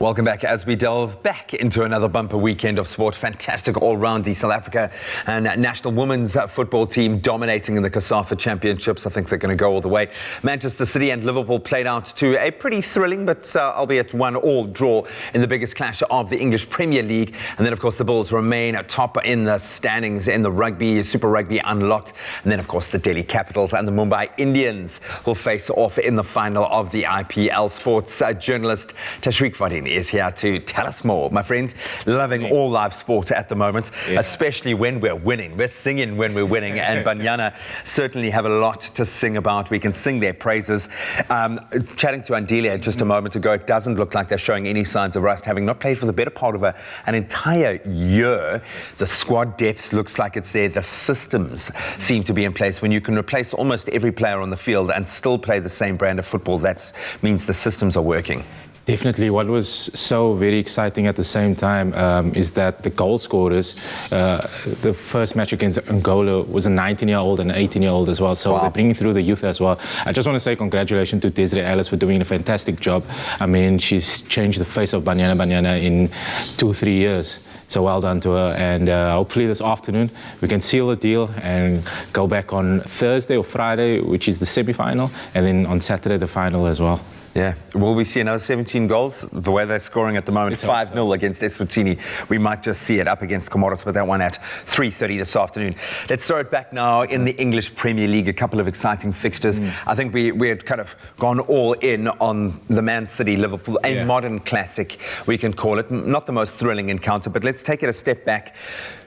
S5: Welcome back as we delve back into another bumper weekend of sport. Fantastic all round. The South Africa and national women's football team dominating in the COSAFA championships. I think they're going to go all the way. Manchester City and Liverpool played out to a pretty thrilling but albeit 1-1 draw in the biggest clash of the English Premier League. And then of course the Bulls remain top in the standings in the Rugby, Super Rugby Unlocked. And then of course the Delhi Capitals and the Mumbai Indians will face off in the final of the IPL. Sports journalist Tashreeq Vadin is here to tell us more. My friend, loving all live sport at the moment, especially when we're winning. We're singing when we're winning, and Banyana certainly have a lot to sing about. We can sing their praises. Chatting to Andelia just a moment ago, it doesn't look like they're showing any signs of rust, having not played for the better part of an entire year. The squad depth looks like it's there. The systems seem to be in place. When you can replace almost every player on the field and still play the same brand of football, that means the systems are working.
S13: Definitely. What was so very exciting at the same time is that the goal scorers, the first match against Angola was a 19-year-old and an 18-year-old as well. So they're bringing through the youth as well. I just want to say congratulations to Desiree Ellis for doing a fantastic job. I mean, she's changed the face of Banyana in 2-3 years. So well done to her, and hopefully this afternoon we can seal the deal and go back on Thursday or Friday, which is the semi-final, and then on Saturday the final as well.
S5: Yeah. Will we see another 17 goals? The way they're scoring at the moment, 5-0 against Eswatini. We might just see it up against Comoros, but that one at 3:30 this afternoon. Let's throw it back now in the English Premier League. A couple of exciting fixtures. I think we had kind of gone all in on the Man City Liverpool, a modern classic, we can call it. Not the most thrilling encounter, but let's take it a step back.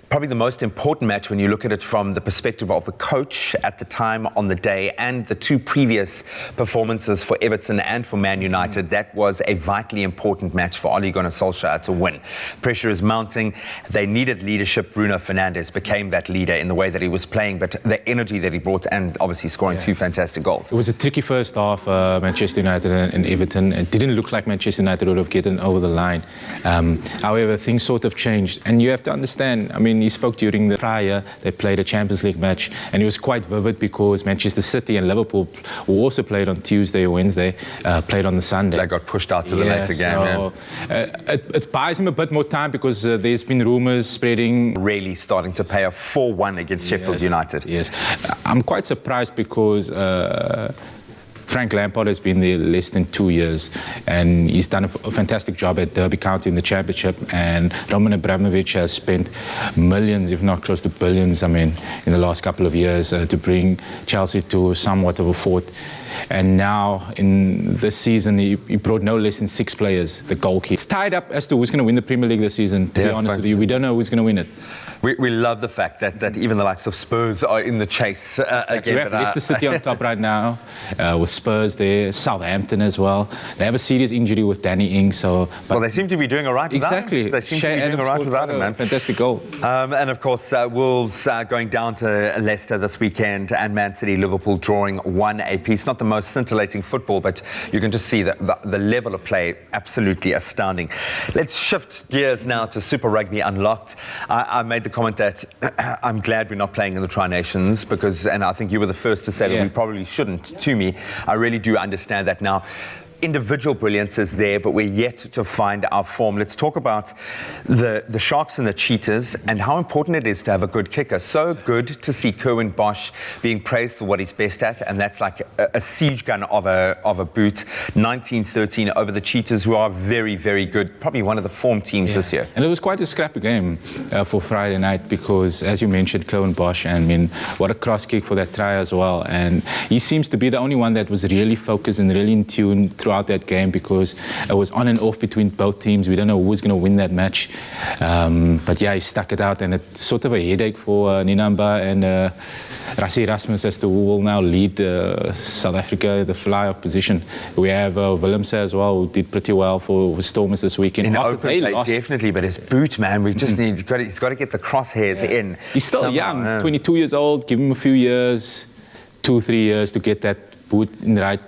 S5: Probably the most important match when you look at it from the perspective of the coach at the time on the day and the two previous performances for Everton and for Man United. That was a vitally important match for Ole Gunnar Solskjaer to win. Pressure is mounting. They needed leadership. Bruno Fernandes became that leader in the way that he was playing, but the energy that he brought and obviously scoring two fantastic goals.
S13: It was a tricky first half, Manchester United and Everton. It didn't look like Manchester United would have gotten over the line. However, things sort of changed. And you have to understand, I mean, he spoke during the prior, they played a Champions League match, and it was quite vivid because Manchester City and Liverpool, who also played on Tuesday or Wednesday, played on the Sunday.
S5: They got pushed out to the later game.
S13: It buys him a bit more time because there's been rumours spreading.
S5: Really starting to pay a 4-1 against Sheffield United.
S13: Yes. I'm quite surprised because Frank Lampard has been there less than 2 years, and he's done a fantastic job at Derby County in the Championship, and Roman Abramovich has spent millions, if not close to billions, I mean, in the last couple of years to bring Chelsea to somewhat of a fort. And now, in this season, he brought no less than 6 players, the goalkeeper. It's tied up as to who's going to win the Premier League this season, to be honest with you. We don't know who's going to win it.
S5: We love the fact that even the likes of Spurs are in the chase again.
S13: We have Leicester City on top right now, with Spurs there, Southampton as well. They have a serious injury with Danny Ings, so...
S5: Well, they seem to be doing all right without him. They seem to be doing all right without him, man.
S13: Fantastic goal.
S5: And of course, Wolves going down to Leicester this weekend, and Man City, Liverpool drawing 1 apiece. Not the most scintillating football, but you can just see the level of play, absolutely astounding. Let's shift gears now to Super Rugby Unlocked. I made the comment that I'm glad we're not playing in the Tri-Nations because, and I think you were the first to say that we probably shouldn't. To me, I really do understand that now. Individual brilliance is there, but we're yet to find our form. Let's talk about the Sharks and the Cheetahs and how important it is to have a good kicker. So good to see Kerwin Bosch being praised for what he's best at, and that's like a siege gun of a boot. 19-13 over the Cheetahs, who are very, very good. Probably one of the form teams this year.
S13: And it was quite a scrappy game for Friday night because, as you mentioned, Kerwin Bosch, I mean, what a cross kick for that try as well. And he seems to be the only one that was really focused and really in tune throughout that game because it was on and off between both teams. We don't know who was going to win that match. But yeah, he stuck it out, and it's sort of a headache for Ninamba and Rassie Erasmus as to who will now lead South Africa, the fly-off position. We have Villiers as well, who did pretty well for Stormers this weekend.
S5: In open play, definitely, but his boot, man, we just need, he's got to get the crosshairs in.
S13: He's still young, 22 years old, give him a few years, 2-3 years to get that boot in the right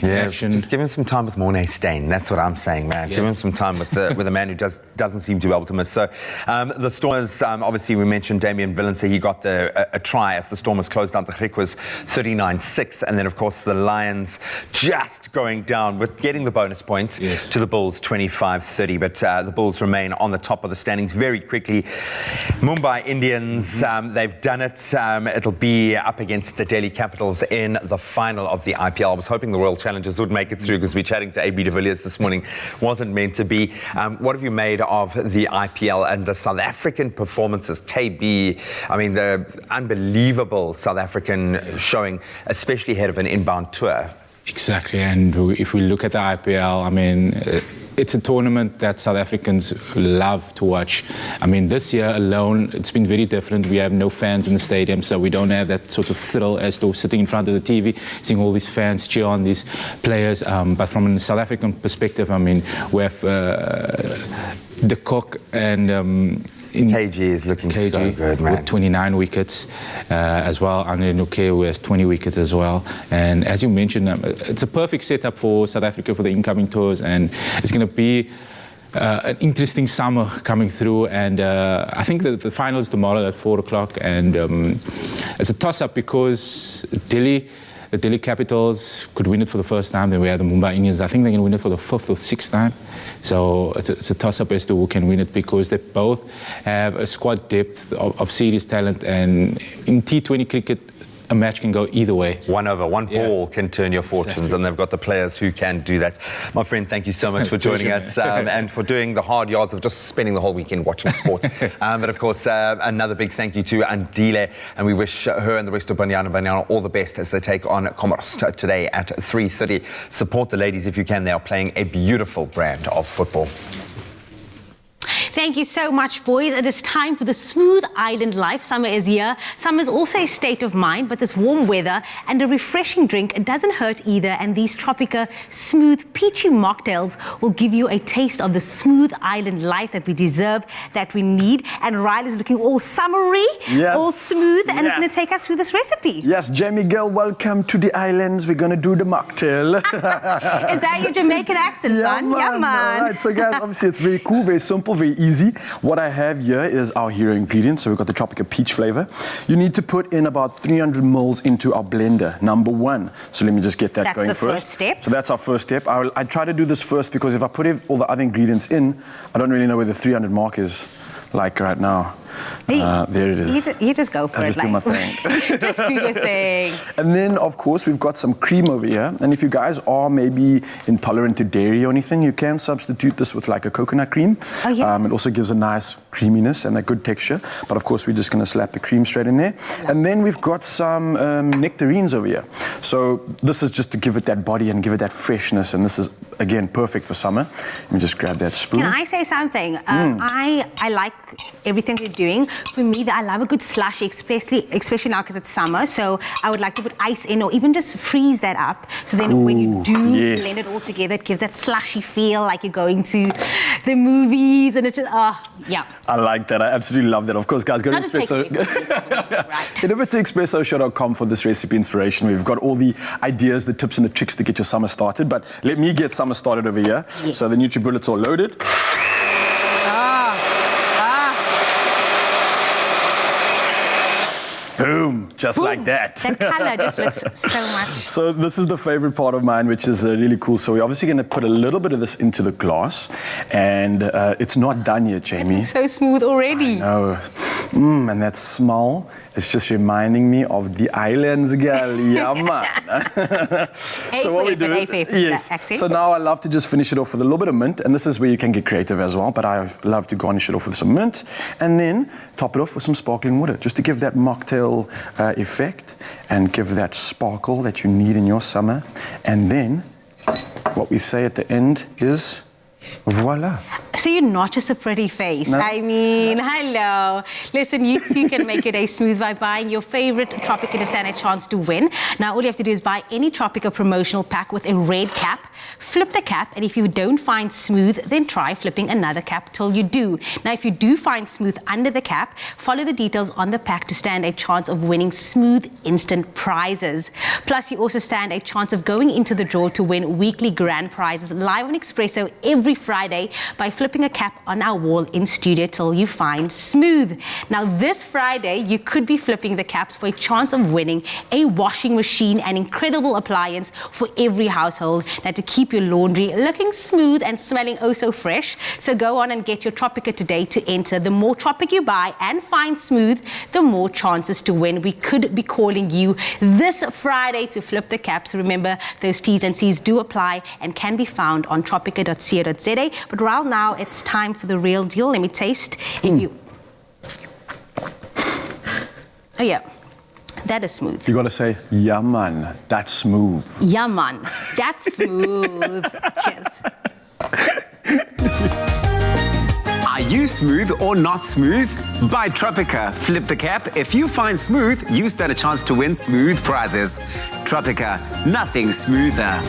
S5: Action. Just give him some time with Mornay Steyn. That's what I'm saying, man. Give him some time with a man who doesn't seem to be able to miss. So the Stormers, obviously we mentioned Damien Villiers, he got a try as the Stormers closed down the Griquas 39-6. And then, of course, the Lions just going down with getting the bonus point to the Bulls 25-30. But the Bulls remain on the top of the standings very quickly. Mumbai Indians, they've done it. It'll be up against the Delhi Capitals in the final of the IPL. I was hoping the Royal Challengers would make it through because we're chatting to AB de Villiers this morning. Wasn't meant to be. What have you made of the IPL and the South African performances? KB, I mean, the unbelievable South African showing, especially ahead of an inbound tour.
S13: Exactly, and if we look at the IPL, I mean, it's a tournament that South Africans love to watch. I mean, this year alone, it's been very different. We have no fans in the stadium, so we don't have that sort of thrill as though sitting in front of the TV, seeing all these fans cheer on these players. But from a South African perspective, I mean, we have De Kock and...
S5: KG is looking so good, man.
S13: With 29 wickets as well. Andre Nuke, who has 20 wickets as well. And as you mentioned, it's a perfect setup for South Africa for the incoming tours. And it's going to be an interesting summer coming through. And I think that the final is tomorrow at 4 o'clock. And it's a toss-up because the Delhi Capitals could win it for the first time. Then we have the Mumbai Indians. I think they're going to win it for the 5th or 6th time. So it's a toss-up as to who can win it because they both have a squad depth of serious talent. And in T20 cricket, a match can go either way.
S5: One ball can turn your fortunes, and they've got the players who can do that. My friend, thank you so much for joining us and for doing the hard yards of just spending the whole weekend watching sport. But of course, another big thank you to Andile, and we wish her and the rest of Banyana all the best as they take on Comoros today at 3:30. Support the ladies if you can. They are playing a beautiful brand of football.
S3: Thank you so much, boys. It is time for the smooth island life. Summer is here. Summer is also a state of mind, but this warm weather and a refreshing drink, it doesn't hurt either. And these Tropica smooth peachy mocktails will give you a taste of the smooth island life that we deserve, that we need. And Ryle is looking all summery, all smooth, and it's going to take us through this recipe.
S4: Yes, Jamie Gill, welcome to the islands. We're going to do the mocktail.
S3: Is that your Jamaican accent, man? Yeah, man.
S4: All right, so guys, obviously it's very cool, very simple, very easy. What I have here is our hero ingredients. So we've got the Tropica peach flavor. You need to put in about 300 mils into our blender, number 1. So let me just get that going first.
S3: That's the first step.
S4: So that's our first step. I try to do this first because if I put all the other ingredients in, I don't really know where the 300 mark is, like right now. There it is.
S3: You just go for it.
S4: Just do my thing.
S3: Just do your thing.
S4: And then, of course, we've got some cream over here. And if you guys are maybe intolerant to dairy or anything, you can substitute this with like a coconut cream.
S3: Oh, yeah.
S4: It also gives a nice creaminess and a good texture. But of course, we're just going to slap the cream straight in there. Yeah. And then we've got some nectarines over here. So this is just to give it that body and give it that freshness. And this is, again, perfect for summer. Let me just grab that spoon.
S3: Can I say something? I like everything we're doing. For me, I love a good slushy, especially now because it's summer. So I would like to put ice in or even just freeze that up. So then when you do blend it all together, it gives that slushy feel like you're going to the movies and it just, yeah.
S4: I like that. I absolutely love that. Of course, guys, go to Expresso. Head over to expressoshow.com for this recipe inspiration. We've got all the ideas, the tips and the tricks to get your summer started. But let me get summer started over here. Yes. So the NutriBullets are loaded. Boom, just like that.
S3: That color just looks so much.
S4: So this is the favorite part of mine, which is really cool. So we're obviously going to put a little bit of this into the glass. And it's not done yet, Jamie.
S3: It's so smooth already.
S4: I know. And that smell is just reminding me of the islands, girl. Yeah, man. So what we do, so now I love to just finish it off with a little bit of mint. And this is where you can get creative as well. But I love to garnish it off with some mint. And then top it off with some sparkling water, just to give that mocktail effect and give that sparkle that you need in your summer. And then what we say at the end is voila.
S3: So you're not just a pretty face.
S4: No.
S3: I mean, hello. Listen, you can make your day smooth by buying your favorite Tropica to stand a chance to win. Now, all you have to do is buy any Tropica promotional pack with a red cap. flip the cap, and if you don't find smooth, then try flipping another cap till you do. Now, if you do find smooth under the cap, follow the details on the pack to stand a chance of winning smooth instant prizes. Plus, you also stand a chance of going into the draw to win weekly grand prizes live on Expresso every Friday by flipping a cap on our wall in studio till you find smooth. Now, this Friday, you could be flipping the caps for a chance of winning a washing machine, an incredible appliance for every household that to keep your laundry looking smooth and smelling oh so fresh. So go on and get your Tropica today to enter. The more Tropic you buy and find smooth, the more chances to win. We could be calling you this Friday to flip the caps. Remember, those T's and C's do apply and can be found on tropica.co.za. But right now, it's time for the real deal. Let me taste. If you... Oh, yeah. That is smooth.
S4: You gotta say, yeah man, that's smooth.
S3: Yeah man, that's smooth. Cheers.
S14: Are you smooth or not smooth? Buy Tropica. Flip the cap. If you find smooth, you stand a chance to win smooth prizes. Tropica, nothing smoother.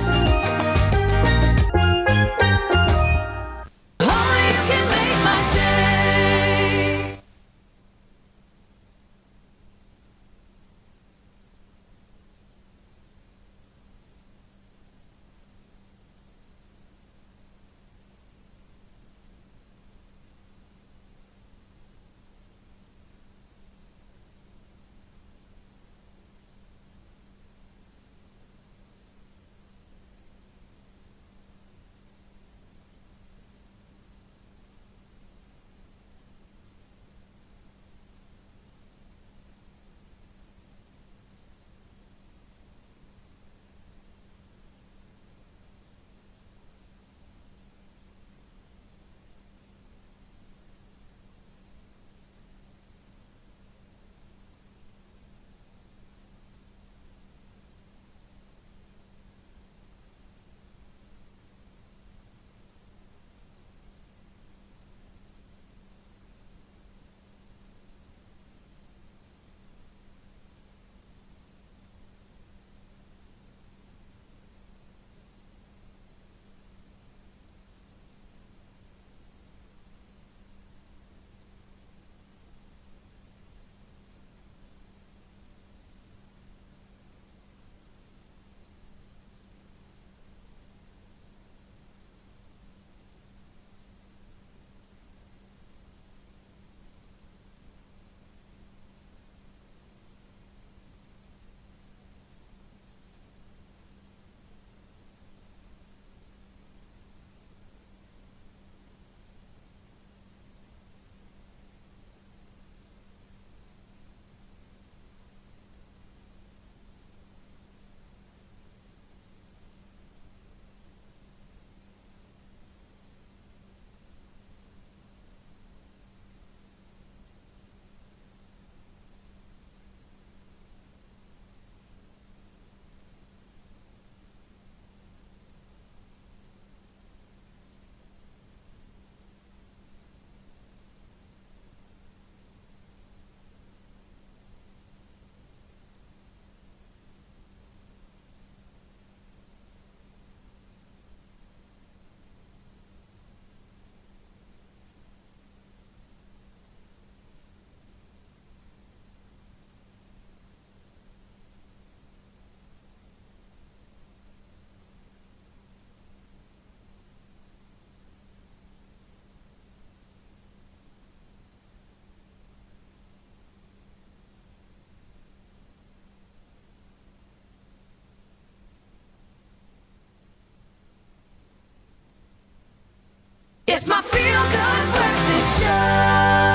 S1: It's my feel-good breakfast show.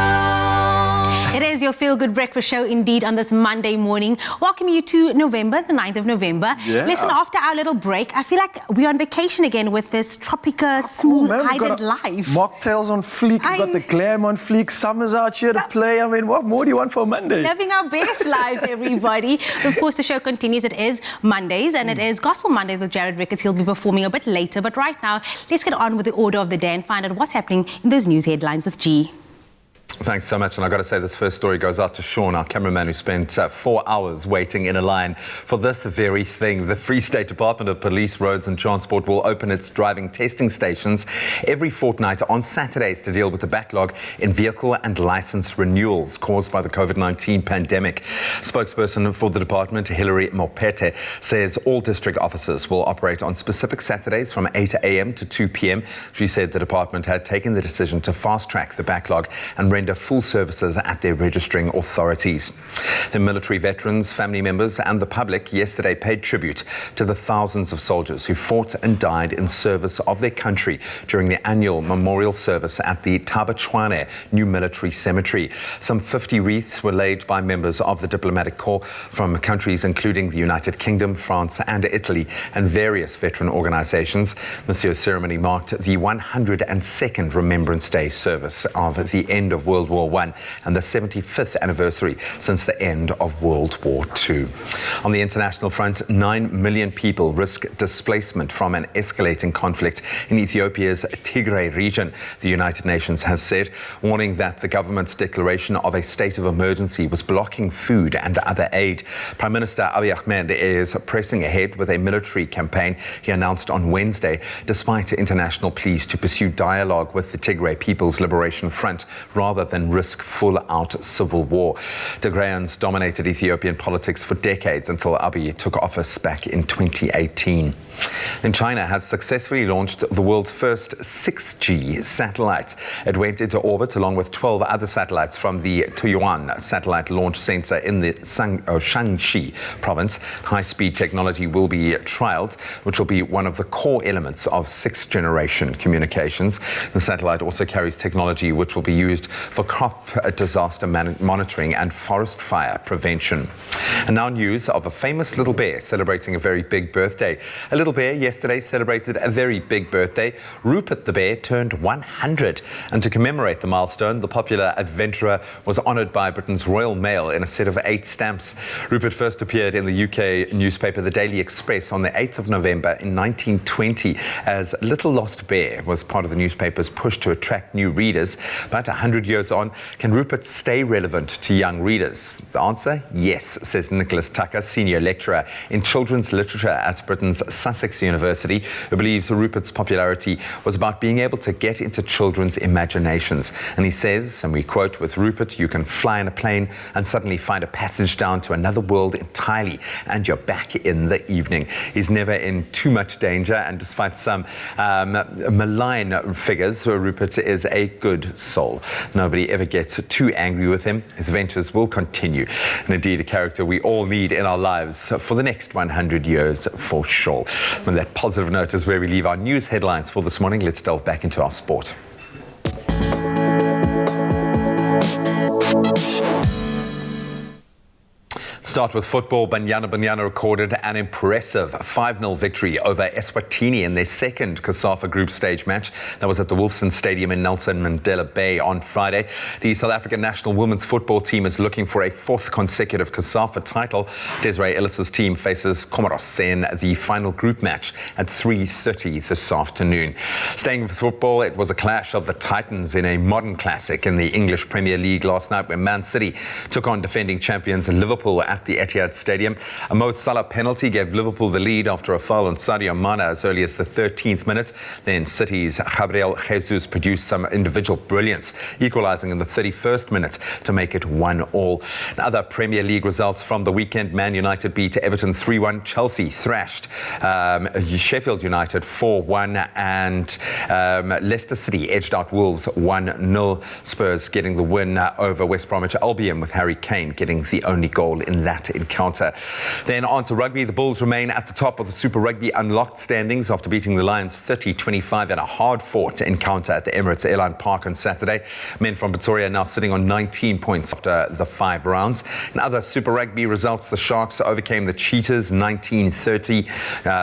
S3: It is your feel-good breakfast show indeed on this Monday morning. Welcome you to November, the 9th of November.
S4: Yeah.
S3: Listen, after our little break, I feel like we're on vacation again with this Tropica smooth-hided life.
S4: Mocktails on fleek, we've got the glam on fleek, summer's out here to play. I mean, what more do you want for a Monday?
S3: Living our best lives, everybody. Of course, the show continues. It is Mondays, and it is Gospel Mondays with Jared Ricketts. He'll be performing a bit later. But right now, let's get on with the order of the day and find out what's happening in those news headlines with G.
S5: Thanks so much. And I've got to say, this first story goes out to Sean, our cameraman, who spent 4 hours waiting in a line for this very thing. The Free State Department of Police, Roads and Transport will open its driving testing stations every fortnight on Saturdays to deal with the backlog in vehicle and license renewals caused by the COVID-19 pandemic. Spokesperson for the department, Hilary Mopete, says all district officers will operate on specific Saturdays from 8 a.m. to 2 p.m. She said the department had taken the decision to fast-track the backlog and render full services at their registering authorities. The military veterans, family members and the public yesterday paid tribute to the thousands of soldiers who fought and died in service of their country during the annual memorial service at the Tabachwane New Military Cemetery. Some 50 wreaths were laid by members of the diplomatic corps from countries including the United Kingdom, France and Italy, and various veteran organizations. This year's ceremony marked the 102nd Remembrance Day service of the end of World War I and the 75th anniversary since the end of World War II. On the international front, 9 million people risk displacement from an escalating conflict in Ethiopia's Tigray region, the United Nations has said, warning that the government's declaration of a state of emergency was blocking food and other aid. Prime Minister Abiy Ahmed is pressing ahead with a military campaign he announced on Wednesday, despite international pleas to pursue dialogue with the Tigray People's Liberation Front rather than risk full-out civil war. Tigrayans dominated Ethiopian politics for decades until Abiy took office back in 2018. And China has successfully launched the world's first 6G satellite. It went into orbit along with 12 other satellites from the Taiyuan Satellite Launch Center in the Shanxi province. High-speed technology will be trialed, which will be one of the core elements of sixth-generation communications. The satellite also carries technology which will be used for crop disaster monitoring and forest fire prevention. And now news of a famous little bear celebrating a very big birthday. A little bear yesterday celebrated a very big birthday. Rupert the bear turned 100. And to commemorate the milestone, the popular adventurer was honoured by Britain's Royal Mail in a set of 8 stamps. Rupert first appeared in the UK newspaper The Daily Express on the 8th of November in 1920 as Little Lost Bear was part of the newspaper's push to attract new readers. But 100 years on, can Rupert stay relevant to young readers? The answer, yes, says Nicholas Tucker, senior lecturer in children's literature at Britain's Sussex University, who believes Rupert's popularity was about being able to get into children's imaginations. And he says, and we quote, "With Rupert, you can fly in a plane and suddenly find a passage down to another world entirely, and you're back in the evening." He's never in too much danger, and despite some malign figures, Rupert is a good soul. Nobody ever gets too angry with him. His ventures will continue, and indeed a character we all need in our lives for the next 100 years for sure. On that positive note is where we leave our news headlines for this morning. Let's delve back into our sport. Start with football. Banyana recorded an impressive 5-0 victory over Eswatini in their second COSAFA group stage match. That was at the Wolfson Stadium in Nelson Mandela Bay on Friday. The South African national women's football team is looking for a 4th consecutive COSAFA title. Desiree Ellis's team faces Comoros in the final group match at 3:30 this afternoon. Staying with football, it was a clash of the Titans in a modern classic in the English Premier League last night, where Man City took on defending champions Liverpool at the Etihad Stadium. A Mo Salah penalty gave Liverpool the lead after a foul on Sadio Mane as early as the 13th minute. Then City's Gabriel Jesus produced some individual brilliance, equalising in the 31st minute to make it 1-1. Other Premier League results from the weekend: Man United beat Everton 3-1. Chelsea thrashed Sheffield United 4-1, and Leicester City edged out Wolves 1-0. Spurs getting the win over West Bromwich Albion, with Harry Kane getting the only goal in that encounter. Then on to rugby. The Bulls remain at the top of the Super Rugby unlocked standings after beating the Lions 30-25 in a hard-fought encounter at the Emirates Airline Park on Saturday. Men from Pretoria now sitting on 19 points after the 5 rounds. In other Super Rugby results, the Sharks overcame the Cheetahs 19-30.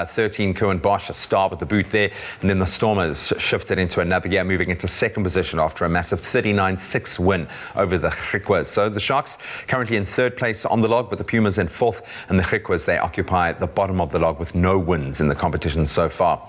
S5: 13 Cohen Bosch, a star with the boot there. And then the Stormers shifted into another gear, moving into second position after a massive 39-6 win over the Griquas. So the Sharks currently in 3rd place on the log, with with the Pumas in 4th, and the Griquas, they occupy the bottom of the log with no wins in the competition so far.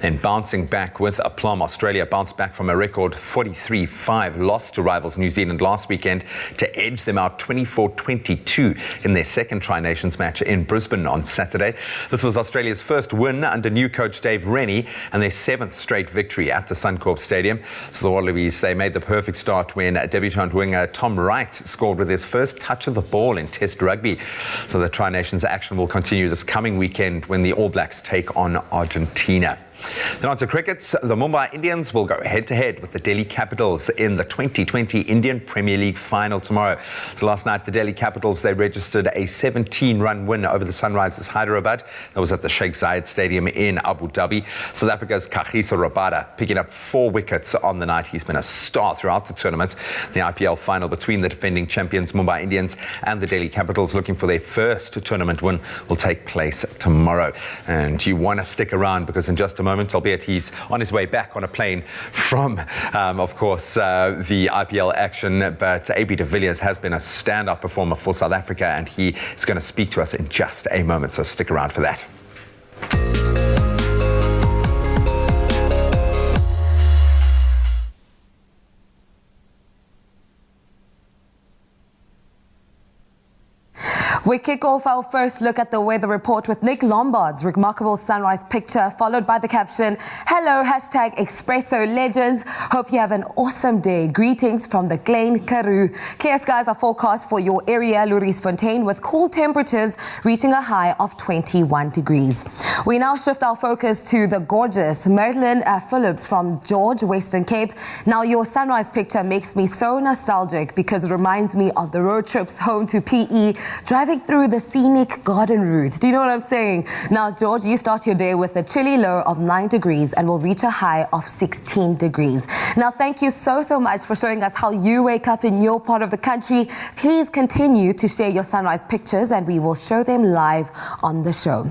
S5: Then bouncing back with aplomb, Australia bounced back from a record 43-5 loss to rivals New Zealand last weekend to edge them out 24-22 in their second Tri-Nations match in Brisbane on Saturday. This was Australia's first win under new coach Dave Rennie and their 7th straight victory at the Suncorp Stadium. So the Wallabies, they made the perfect start when debutant winger Tom Wright scored with his first touch of the ball in Test rugby. So the Tri-Nations action will continue this coming weekend when the All Blacks take on Argentina. Then on to cricket. The Mumbai Indians will go head-to-head with the Delhi Capitals in the 2020 Indian Premier League final tomorrow. So last night, the Delhi Capitals, they registered a 17-run win over the Sunrisers Hyderabad. That was at the Sheikh Zayed Stadium in Abu Dhabi. South Africa's Kagiso Rabada picking up 4 wickets on the night. He's been a star throughout the tournament. The IPL final between the defending champions Mumbai Indians and the Delhi Capitals, looking for their first tournament win, will take place tomorrow. And you want to stick around because in just a moment, albeit he's on his way back on a plane from, of course, the IPL action. But AB de Villiers has been a stand-up performer for South Africa, and he is going to speak to us in just a moment. So stick around for that.
S2: We kick off our first look at the weather report with Nick Lombard's remarkable sunrise picture, followed by the caption, "Hello, #Expresso legends. Hope you have an awesome day. Greetings from the Glen Karoo." Clear skies are forecast for your area, Lourisfontein, with cool temperatures reaching a high of 21 degrees. We now shift our focus to the gorgeous Madeline Phillips from George, Western Cape. Now, your sunrise picture makes me so nostalgic because it reminds me of the road trips home to PE, driving through the scenic garden route. Do you know what I'm saying? Now, George, you start your day with a chilly low of 9 degrees and will reach a high of 16 degrees. Now, thank you so much for showing us how you wake up in your part of the country. Please continue to share your sunrise pictures and we will show them live on the show.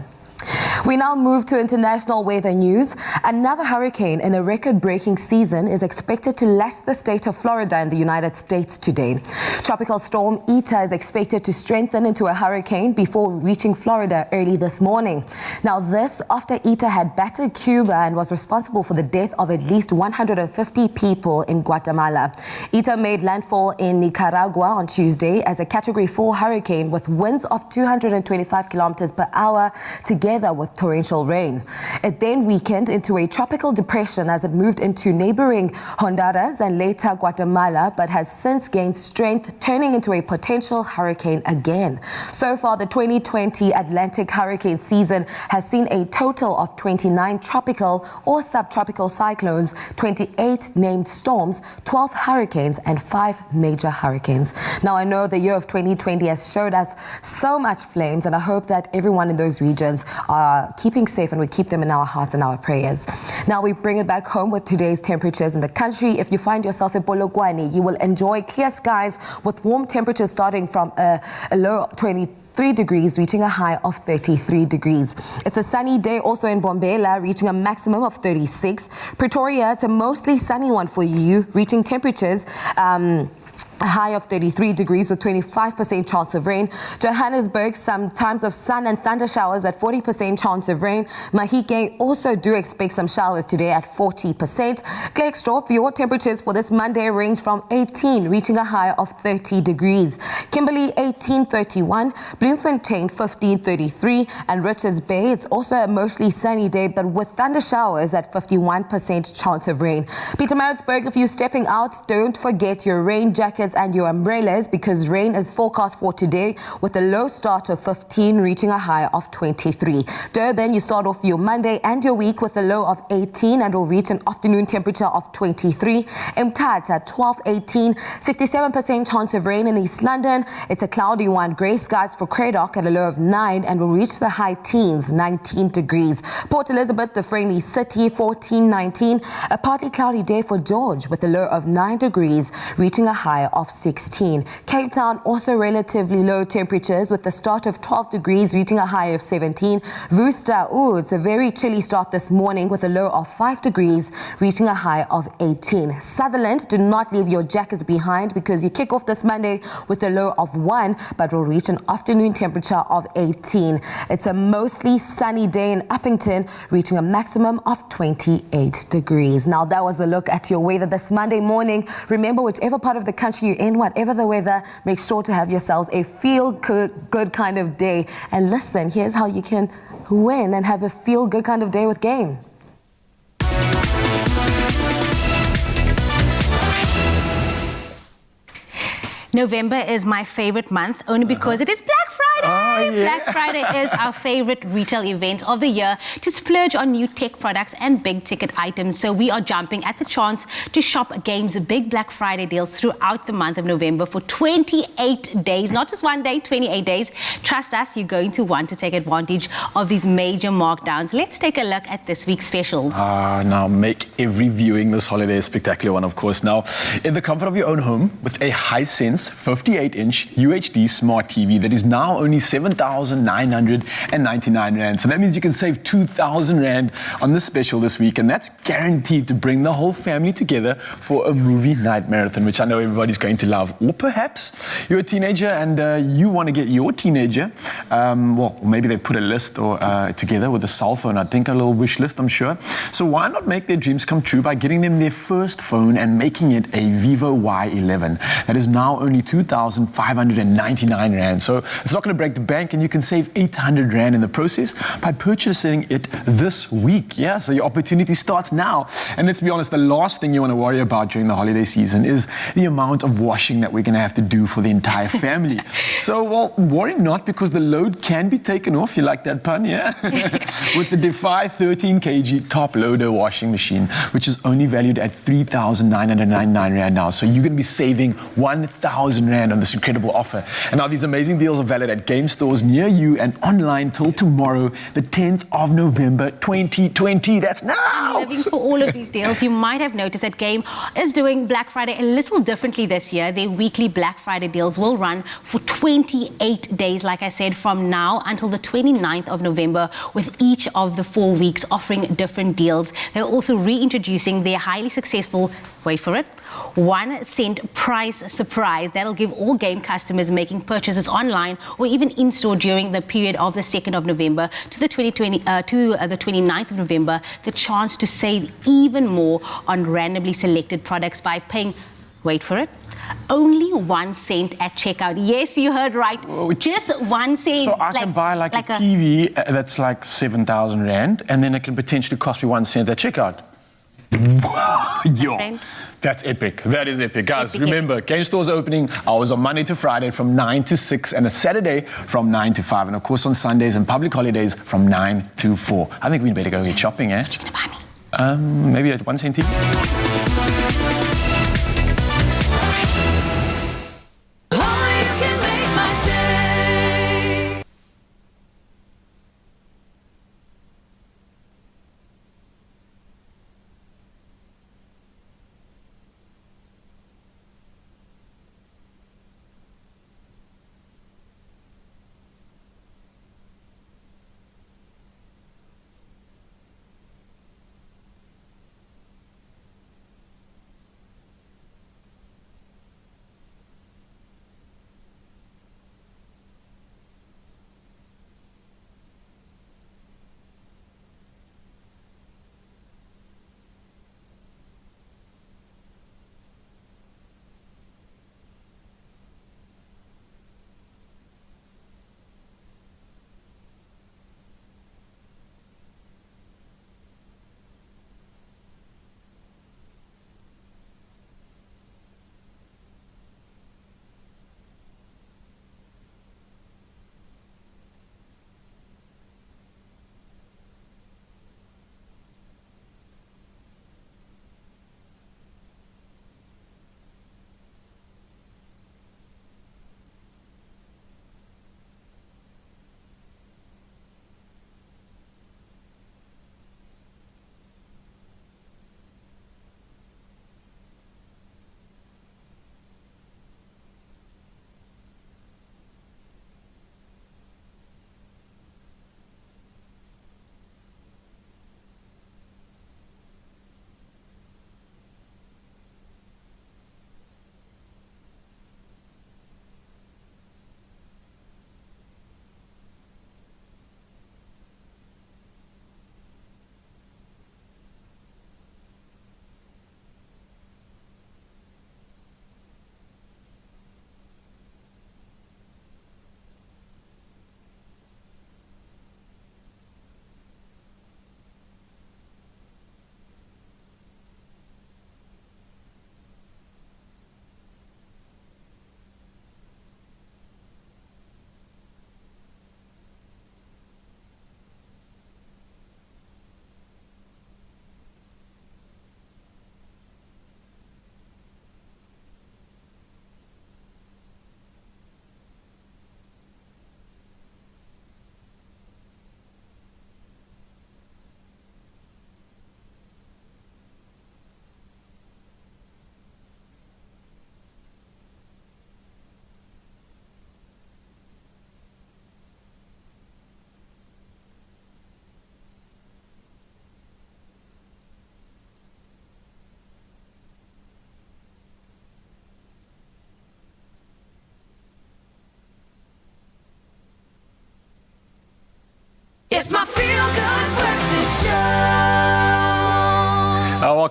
S2: We now move to international weather news. Another hurricane in a record-breaking season is expected to lash the state of Florida in the United States today. Tropical storm Eta is expected to strengthen into a hurricane before reaching Florida early this morning. Now, this after Eta had battered Cuba and was responsible for the death of at least 150 people in Guatemala. Eta made landfall in Nicaragua on Tuesday as a Category 4 hurricane with winds of 225 kilometers per hour, together with torrential rain. It then weakened into a tropical depression as it moved into neighboring Honduras and later Guatemala, but has since gained strength, turning into a potential hurricane again. So far, the 2020 Atlantic hurricane season has seen a total of 29 tropical or subtropical cyclones, 28 named storms, 12 hurricanes, and 5 major hurricanes. Now, I know the year of 2020 has showed us so much flames, and I hope that everyone in those regions are keeping safe and we keep them in our hearts and our prayers. Now we bring it back home with today's temperatures in the country. If you find yourself in Polokwane, you will enjoy clear skies with warm temperatures starting from a low of 23 degrees, reaching a high of 33 degrees. It's a sunny day also in Bombela, reaching a maximum of 36. Pretoria, it's a mostly sunny one for you, reaching temperatures a high of 33 degrees with 25% chance of rain. Johannesburg, some times of sun and thunder showers at 40% chance of rain. Mahikeng also do expect some showers today at 40%. Klerksdorp, your temperatures for this Monday range from 18, reaching a high of 30 degrees. Kimberley, 18-31. Bloemfontein, 15-33. And Richards Bay, it's also a mostly sunny day, but with thunder showers at 51% chance of rain. Pietermaritzburg, if you're stepping out, don't forget your rain jackets and your umbrellas because rain is forecast for today with a low start of 15 reaching a high of 23. Durban, you start off your Monday and your week with a low of 18 and will reach an afternoon temperature of 23. Mthatha, 12-18, 67% chance of rain in East London. It's a cloudy one. Grey skies for Cradock at a low of 9 and will reach the high teens, 19 degrees. Port Elizabeth, the friendly city, 14-19. A partly cloudy day for George with a low of 9 degrees, reaching a high of 16. Cape Town also relatively low temperatures with the start of 12 degrees reaching a high of 17. Worcester, it's a very chilly start this morning with a low of 5 degrees reaching a high of 18. Sutherland, do not leave your jackets behind because you kick off this Monday with a low of 1 but will reach an afternoon temperature of 18. It's a mostly sunny day in Uppington reaching a maximum of 28 degrees. Now that was a look at your weather this Monday morning. Remember, whichever part of the country you're in, whatever the weather, make sure to have yourselves a feel-good kind of day. And listen, here's how you can win and have a feel-good kind of day with Game.
S3: November is my favorite month only because it is Black Friday. Black Friday is our favorite retail event of the year to splurge on new tech products and big ticket items. So we are jumping at the chance to shop Game's big Black Friday deals throughout the month of November for 28 days. Not just one day, 28 days. Trust us, you're going to want to take advantage of these major markdowns. Let's take a look at this week's specials.
S4: Now make every viewing this holiday a spectacular one, of course. Now, in the comfort of your own home with a Hisense 58-inch UHD smart TV that is now only 7,999 Rand. So that means you can save 2,000 Rand on this special this week, and that's guaranteed to bring the whole family together for a movie night marathon, which I know everybody's going to love. Or perhaps you're a teenager and you want to get your teenager, well, maybe they've put a list or together with a cell phone, I think a little wish list, I'm sure. So why not make their dreams come true by getting them their first phone and making it a Vivo Y11 that is now only 2,599 Rand. So it's not going to break the bank, and you can save 800 Rand in the process by purchasing it this week. Yeah, so your opportunity starts now. And let's be honest, the last thing you want to worry about during the holiday season is the amount of washing that we're going to have to do for the entire family. So, well, worry not, because the load can be taken off. You like that pun, yeah? With the Defy 13 kg top loader washing machine, which is only valued at 3,999 Rand now. So you're going to be saving 1,000 Rand on this incredible offer. And now these amazing deals are valid at game stores near you and online till tomorrow, the 10th of November, 2020. That's now!
S3: Living for all of these deals, you might have noticed that Game is doing Black Friday a little differently this year. Their weekly Black Friday deals will run for 28 days, like I said, from now until the 29th of November, with each of the 4 weeks offering different deals. They're also reintroducing their highly successful, wait for it, 1 cent price surprise. That'll give all Game customers making purchases online or even in-store during the period of the 2nd of November to the 29th of November the chance to save even more on randomly selected products by paying, wait for it, only 1 cent at checkout. Yes, you heard right. Just 1 cent.
S4: So I can buy like a TV that's like 7,000 Rand, and then it can potentially cost me 1 cent at checkout. Yo, that's epic. That is epic. Guys, remember, Game Store's opening hours on Monday to Friday from 9 to 6 and a Saturday from 9 to 5. And of course on Sundays and public holidays from 9 to 4. I think we'd better go get shopping, eh?
S3: What are you going to buy me?
S4: Maybe a 1 cent TV.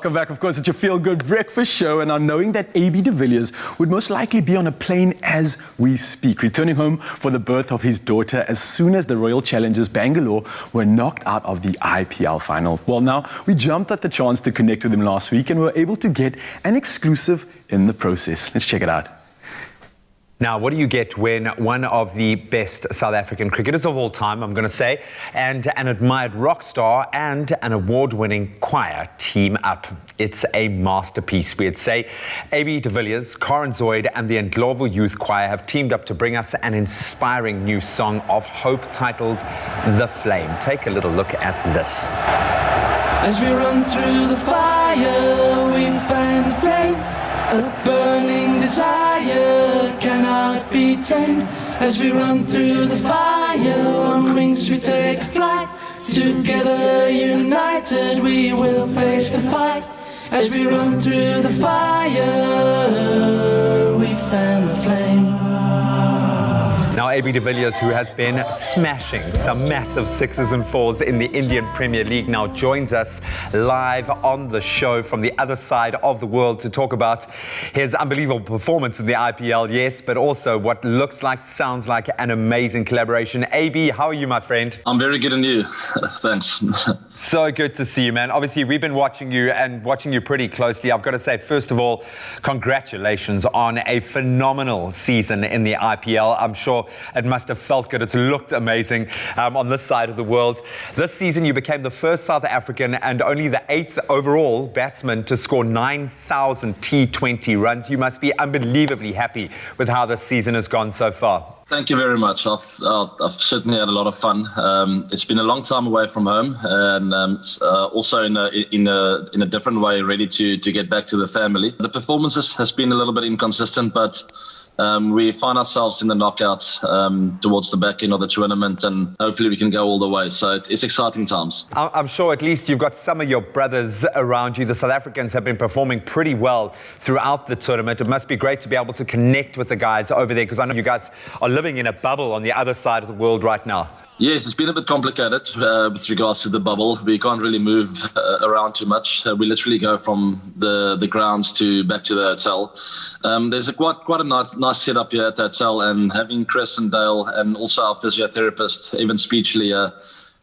S4: Welcome back. Of course, it's your feel-good breakfast show. And now knowing that AB de Villiers would most likely be on a plane as we speak, returning home for the birth of his daughter as soon as the Royal Challengers Bangalore were knocked out of the IPL final. Well, now, we jumped at the chance to connect with him last week and were able to get an exclusive in the process. Let's check it out.
S5: Now, what do you get when one of the best South African cricketers of all time, I'm going to say, and an admired rock star and an award-winning choir team up? It's a masterpiece, we'd say. AB de Villiers, Karen Zoid and the Ndlovu Youth Choir have teamed up to bring us an inspiring new song of hope titled The Flame. Take a little look at this.
S8: As we run through the fire, we find the flame. A burning desire cannot be tamed. As we run through the fire, on wings we take flight. Together united we will face the fight. As we run through the fire, we fan the flame.
S5: Now, AB de Villiers, who has been smashing some massive sixes and fours in the Indian Premier League, now joins us live on the show from the other side of the world to talk about his unbelievable performance in the IPL, yes, but also what looks like, sounds like an amazing collaboration. AB, how are you, my friend?
S15: I'm very good, and you? Thanks.
S5: So good to see you, man. Obviously, we've been watching you pretty closely. I've got to say, first of all, congratulations on a phenomenal season in the IPL. I'm sure it must have felt good. It's looked amazing on this side of the world. This season, you became the first South African and only the 8th overall batsman to score 9,000 T20 runs. You must be unbelievably happy with how this season has gone so far.
S15: Thank you very much. I've certainly had a lot of fun. It's been a long time away from home, and also in a different way, ready to get back to the family. The performances has been a little bit inconsistent, but we find ourselves in the knockouts towards the back end of the tournament, and hopefully we can go all the way. So it's exciting times.
S5: I'm sure at least you've got some of your brothers around you. The South Africans have been performing pretty well throughout the tournament. It must be great to be able to connect with the guys over there, because I know you guys are living in a bubble on the other side of the world right now.
S15: Yes, it's been a bit complicated with regards to the bubble. We can't really move around too much. We literally go from the grounds to back to the hotel. There's quite a nice setup here at the hotel, and having Chris and Dale and also our physiotherapist, even Speechley,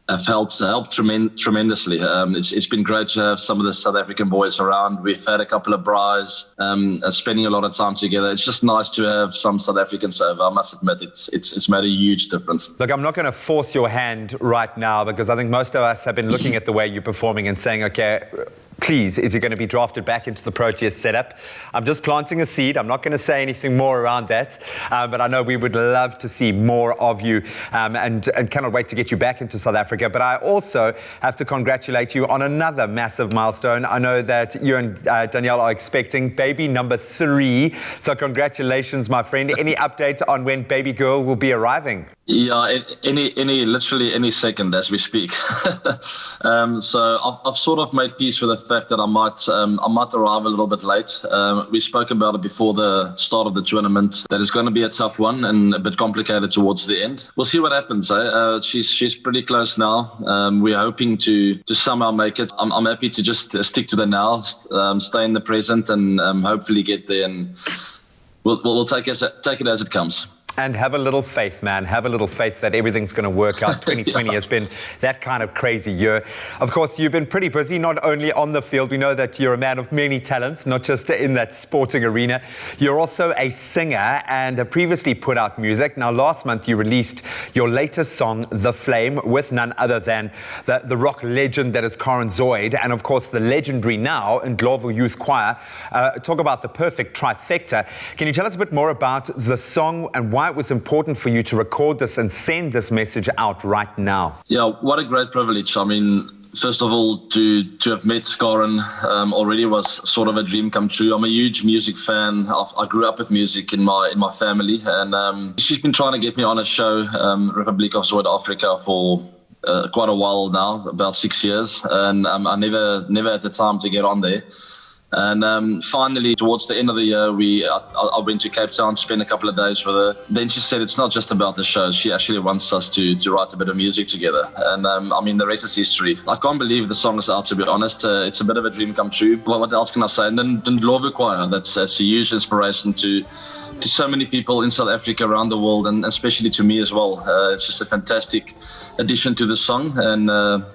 S15: have helped tremendously. It's been great to have some of the South African boys around. We've had a couple of braais, spending a lot of time together. It's just nice to have some South Africans over. I must admit, it's made a huge difference.
S5: Look, I'm not going to force your hand right now, because I think most of us have been looking at the way you're performing and saying, okay, please, is he going to be drafted back into the Proteas setup? I'm just planting a seed. I'm not going to say anything more around that, but I know we would love to see more of you, and cannot wait to get you back into South Africa. But I also have to congratulate you on another massive milestone. I know that you and Danielle are expecting baby number 3. So congratulations, my friend. Any update on when baby girl will be arriving?
S15: Yeah, literally any second as we speak. So I've sort of made peace with the fact that I might arrive a little bit late. We spoke about it before the start of the tournament, that it's going to be a tough one and a bit complicated towards the end. We'll see what happens. She's pretty close now. We're hoping to somehow make it. I'm happy to just stick to the now, stay in the present, and hopefully get there. And we'll take it as it comes.
S5: And have a little faith, man. Have a little faith that everything's going to work out. 2020 has been that kind of crazy year. Of course, you've been pretty busy, not only on the field. We know that you're a man of many talents, not just in that sporting arena. You're also a singer and have previously put out music. Now, last month, you released your latest song, The Flame, with none other than the rock legend that is Karen Zoid, and, of course, the legendary now Ndlovu Youth Choir. Talk about the perfect trifecta. Can you tell us a bit more about the song and why it was important for you to record this and send this message out right now?
S15: Yeah, what a great privilege. I mean, first of all, to have met Karen already was sort of a dream come true. I'm a huge music fan. I grew up with music in my family, and she's been trying to get me on a show, Republic of South Africa, for quite a while now, about 6 years, and I never had the time to get on there. And finally, towards the end of the year, I went to Cape Town, spent a couple of days with her. Then she said it's not just about the show. She actually wants us to write a bit of music together. And I mean, the rest is history. I can't believe the song is out, to be honest. It's a bit of a dream come true. What else can I say? And then Ndlovu Choir, that's a huge inspiration to so many people in South Africa, around the world, and especially to me as well. It's just a fantastic addition to the song, and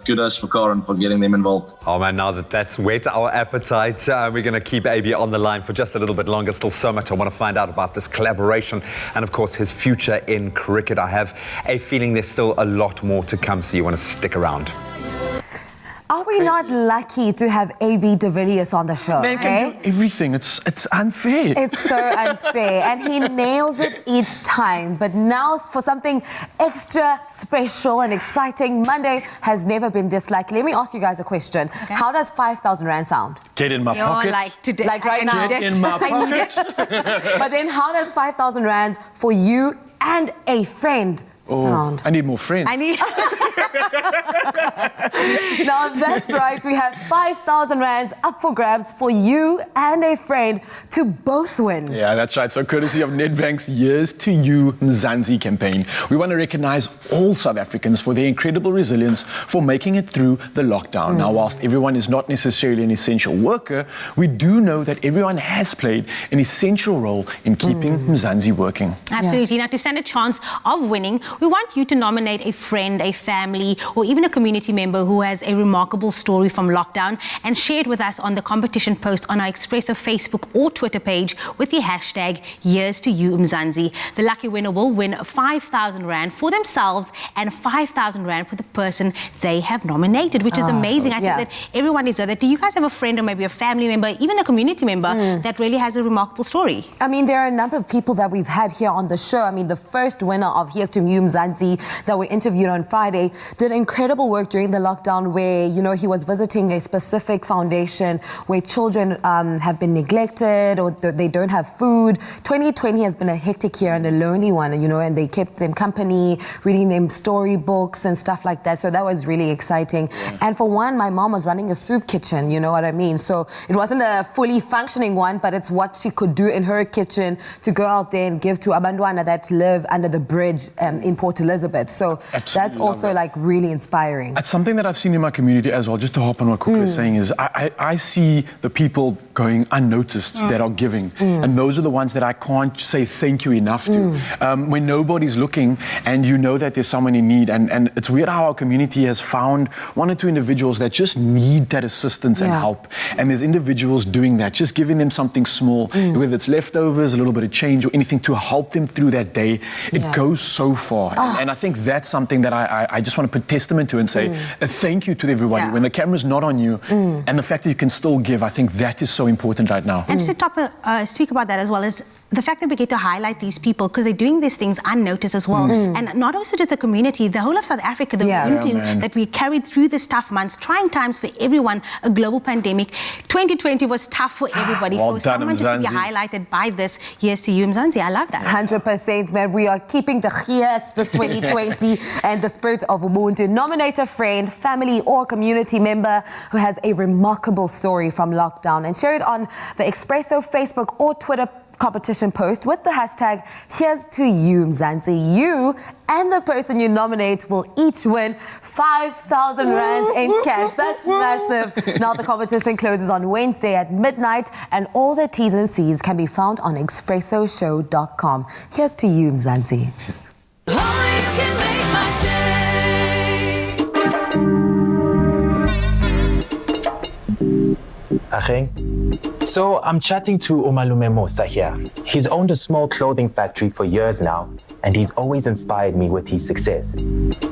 S15: kudos for Karen for getting them involved.
S5: Oh man, now that's whet our appetite. We're going to keep AB on the line for just a little bit longer. Still so much I want to find out about this collaboration and of course his future in cricket. I have a feeling there's still a lot more to come, so you want to stick around.
S2: Are we not lucky to have AB de Villiers on the show?
S4: Man can do everything. It's unfair.
S2: It's so unfair, and he nails it each time. But now for something extra special and exciting, Monday has never been this lucky. Let me ask you guys a question. Okay. How does 5,000 Rand sound?
S4: Get in my pocket.
S3: Like today.
S2: Like right now.
S4: Get in my pocket.
S2: But then how does 5,000 Rand for you and a friend sound?
S4: I need more friends.
S2: Now that's right, we have 5,000 Rands up for grabs for you and a friend to both win.
S4: Yeah, that's right. So courtesy of Nedbank's Years to You Mzansi campaign, we want to recognize all South Africans for their incredible resilience for making it through the lockdown. Now, whilst everyone is not necessarily an essential worker, we do know that everyone has played an essential role in keeping Mzansi working.
S3: Absolutely. Now, to stand a chance of winning, we want you to nominate a friend, a family, or even a community member who has a remarkable story from lockdown and share it with us on the competition post on our Expresso Facebook or Twitter page with the hashtag Years to You Mzansi. The lucky winner will win 5,000 Rand for themselves and 5,000 Rand for the person they have nominated, which is amazing. I think that everyone is there. Do you guys have a friend or maybe a family member, even a community member that really has a remarkable story?
S2: I mean, there are a number of people that we've had here on the show. I mean, the first winner of Here's to You Mzansi that we interviewed on Friday did incredible work during the lockdown where, you know, he was visiting a specific foundation where children have been neglected or they don't have food. 2020 has been a hectic year and a lonely one, you know, and they kept them company, reading them storybooks and stuff like that. So that was really exciting. Yeah. And for one, my mom was running a soup kitchen, you know what I mean? So it wasn't a fully functioning one, but it's what she could do in her kitchen to go out there and give to abantwana that live under the bridge in Port Elizabeth. So that's also like really inspiring.
S4: It's something that I've seen in my community as well, just to hop on what Kuka is saying, is I see the people going unnoticed that are giving. And those are the ones that I can't say thank you enough to. When nobody's looking and you know that there's someone in need. And it's weird how our community has found one or two individuals that just need that assistance and help. And there's individuals doing that, just giving them something small, whether it's leftovers, a little bit of change or anything to help them through that day. It goes so far. And I think that's something that I just want to put testament to and say a thank you to everybody. When the camera's not on you and the fact that you can still give, I think that is so important right now.
S3: And just to speak about that as well is the fact that we get to highlight these people because they're doing these things unnoticed as well. And not also just the community, the whole of South Africa, the Ubuntu that we carried through these tough months, trying times for everyone, a global pandemic. 2020 was tough for everybody.
S4: Well
S3: for
S4: done,
S3: someone just to be highlighted by this Years to You Mzansi. I love that.
S2: 100%, man. We are keeping the yes this 2020 and the spirit of Ubuntu. Nominate a friend, family or community member who has a remarkable story from lockdown and share it on the Expresso Facebook or Twitter competition post with the hashtag Here's to You Mzansi. You and the person you nominate will each win 5,000 Rands in cash. That's massive. Now the competition closes on Wednesday at midnight and all the T's and C's can be found on expressoshow.com. Here's to You Mzansi.
S16: So I'm chatting to Umalume Musa here. He's owned a small clothing factory for years now, and he's always inspired me with his success.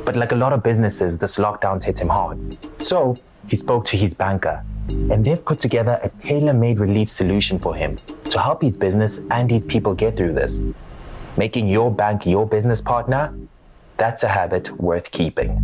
S16: But like a lot of businesses, this lockdown's hit him hard. So he spoke to his banker, and they've put together a tailor-made relief solution for him to help his business and his people get through this. Making your bank your business partner, that's a habit worth keeping.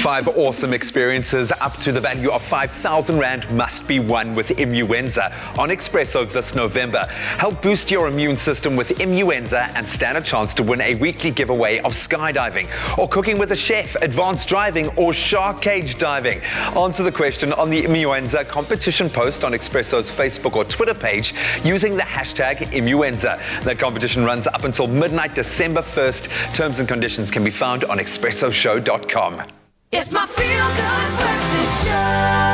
S5: 5 awesome experiences up to the value of 5,000 Rand must be won with Immuenza on Expresso this November. Help boost your immune system with Immuenza and stand a chance to win a weekly giveaway of skydiving or cooking with a chef, advanced driving or shark cage diving. Answer the question on the Immuenza competition post on Expresso's Facebook or Twitter page using the hashtag Immuenza. That competition runs up until midnight December 1st. Terms and conditions can be found on expressoshow.com.
S1: It's my feel-good breakfast show.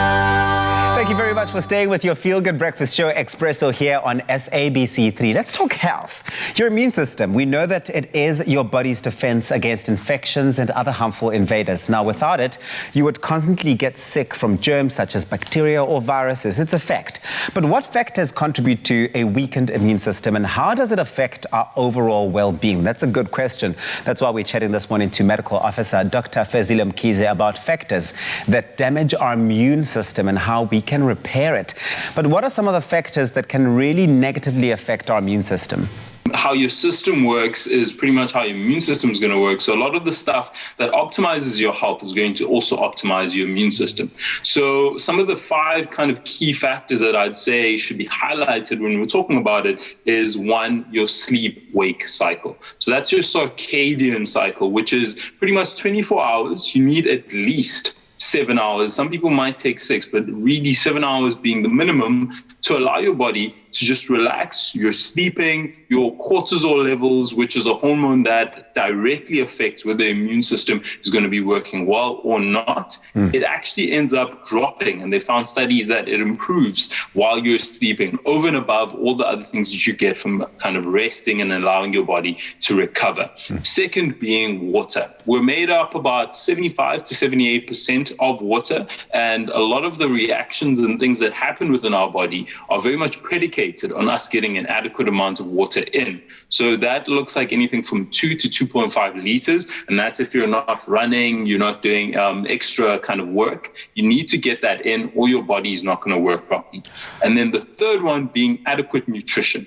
S14: Thank you very much for staying with your Feel Good Breakfast Show Expresso here on SABC3. Let's talk health. Your immune system. We know that it is your body's defense against infections and other harmful invaders. Now, without it, you would constantly get sick from germs such as bacteria or viruses. It's a fact. But what factors contribute to a weakened immune system, and how does it affect our overall well-being? That's a good question. That's why we're chatting this morning to Medical Officer Dr. Fezile Mkhize about factors that damage our immune system and how we can repair it. But what are some of the factors that can really negatively affect our immune system?
S17: How your system works is pretty much how your immune system is going to work. So a lot of the stuff that optimizes your health is going to also optimize your immune system. So some of the 5 kind of key factors that I'd say should be highlighted when we're talking about it is 1, your sleep-wake cycle. So that's your circadian cycle, which is pretty much 24 hours. You need at least 7 hours. Some people might take 6, but really 7 hours being the minimum to allow your body to just relax. You're sleeping, your cortisol levels, which is a hormone that directly affects whether the immune system is going to be working well or not. It actually ends up dropping, and they found studies that it improves while you're sleeping over and above all the other things that you get from kind of resting and allowing your body to recover. Second being water. We're made up about 75 to 78% of water, and a lot of the reactions and things that happen within our body are very much predicated on us getting an adequate amount of water in. So that looks like anything from 2 to 2.5 liters, and that's if you're not running, you're not doing extra kind of work. You need to get that in, or your body is not going to work properly. And then the third one being adequate nutrition.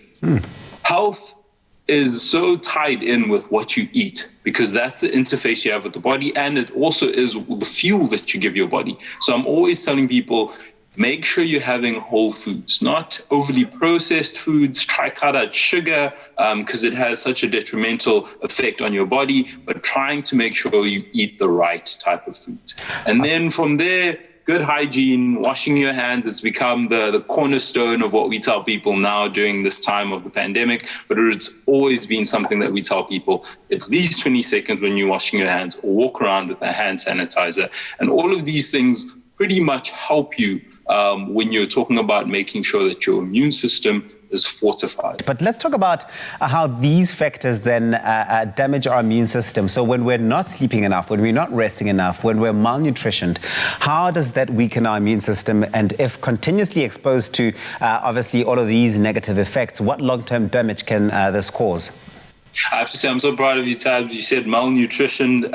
S17: Health is so tied in with what you eat, because that's the interface you have with the body, and it also is the fuel that you give your body. So I'm always telling people, make sure you're having whole foods, not overly processed foods. Try cut out sugar because it has such a detrimental effect on your body, but trying to make sure you eat the right type of foods. And then from there, good hygiene, washing your hands has become the cornerstone of what we tell people now during this time of the pandemic, but it's always been something that we tell people at least 20 seconds when you're washing your hands, or walk around with a hand sanitizer. And all of these things pretty much help you when you're talking about making sure that your immune system is fortified.
S14: But let's talk about how these factors then damage our immune system. So when we're not sleeping enough, when we're not resting enough, when we're malnutritioned, how does that weaken our immune system? And if continuously exposed to obviously all of these negative effects, what long-term damage can this cause?
S17: I have to say, I'm so proud of you, Tabs. You said malnutrition.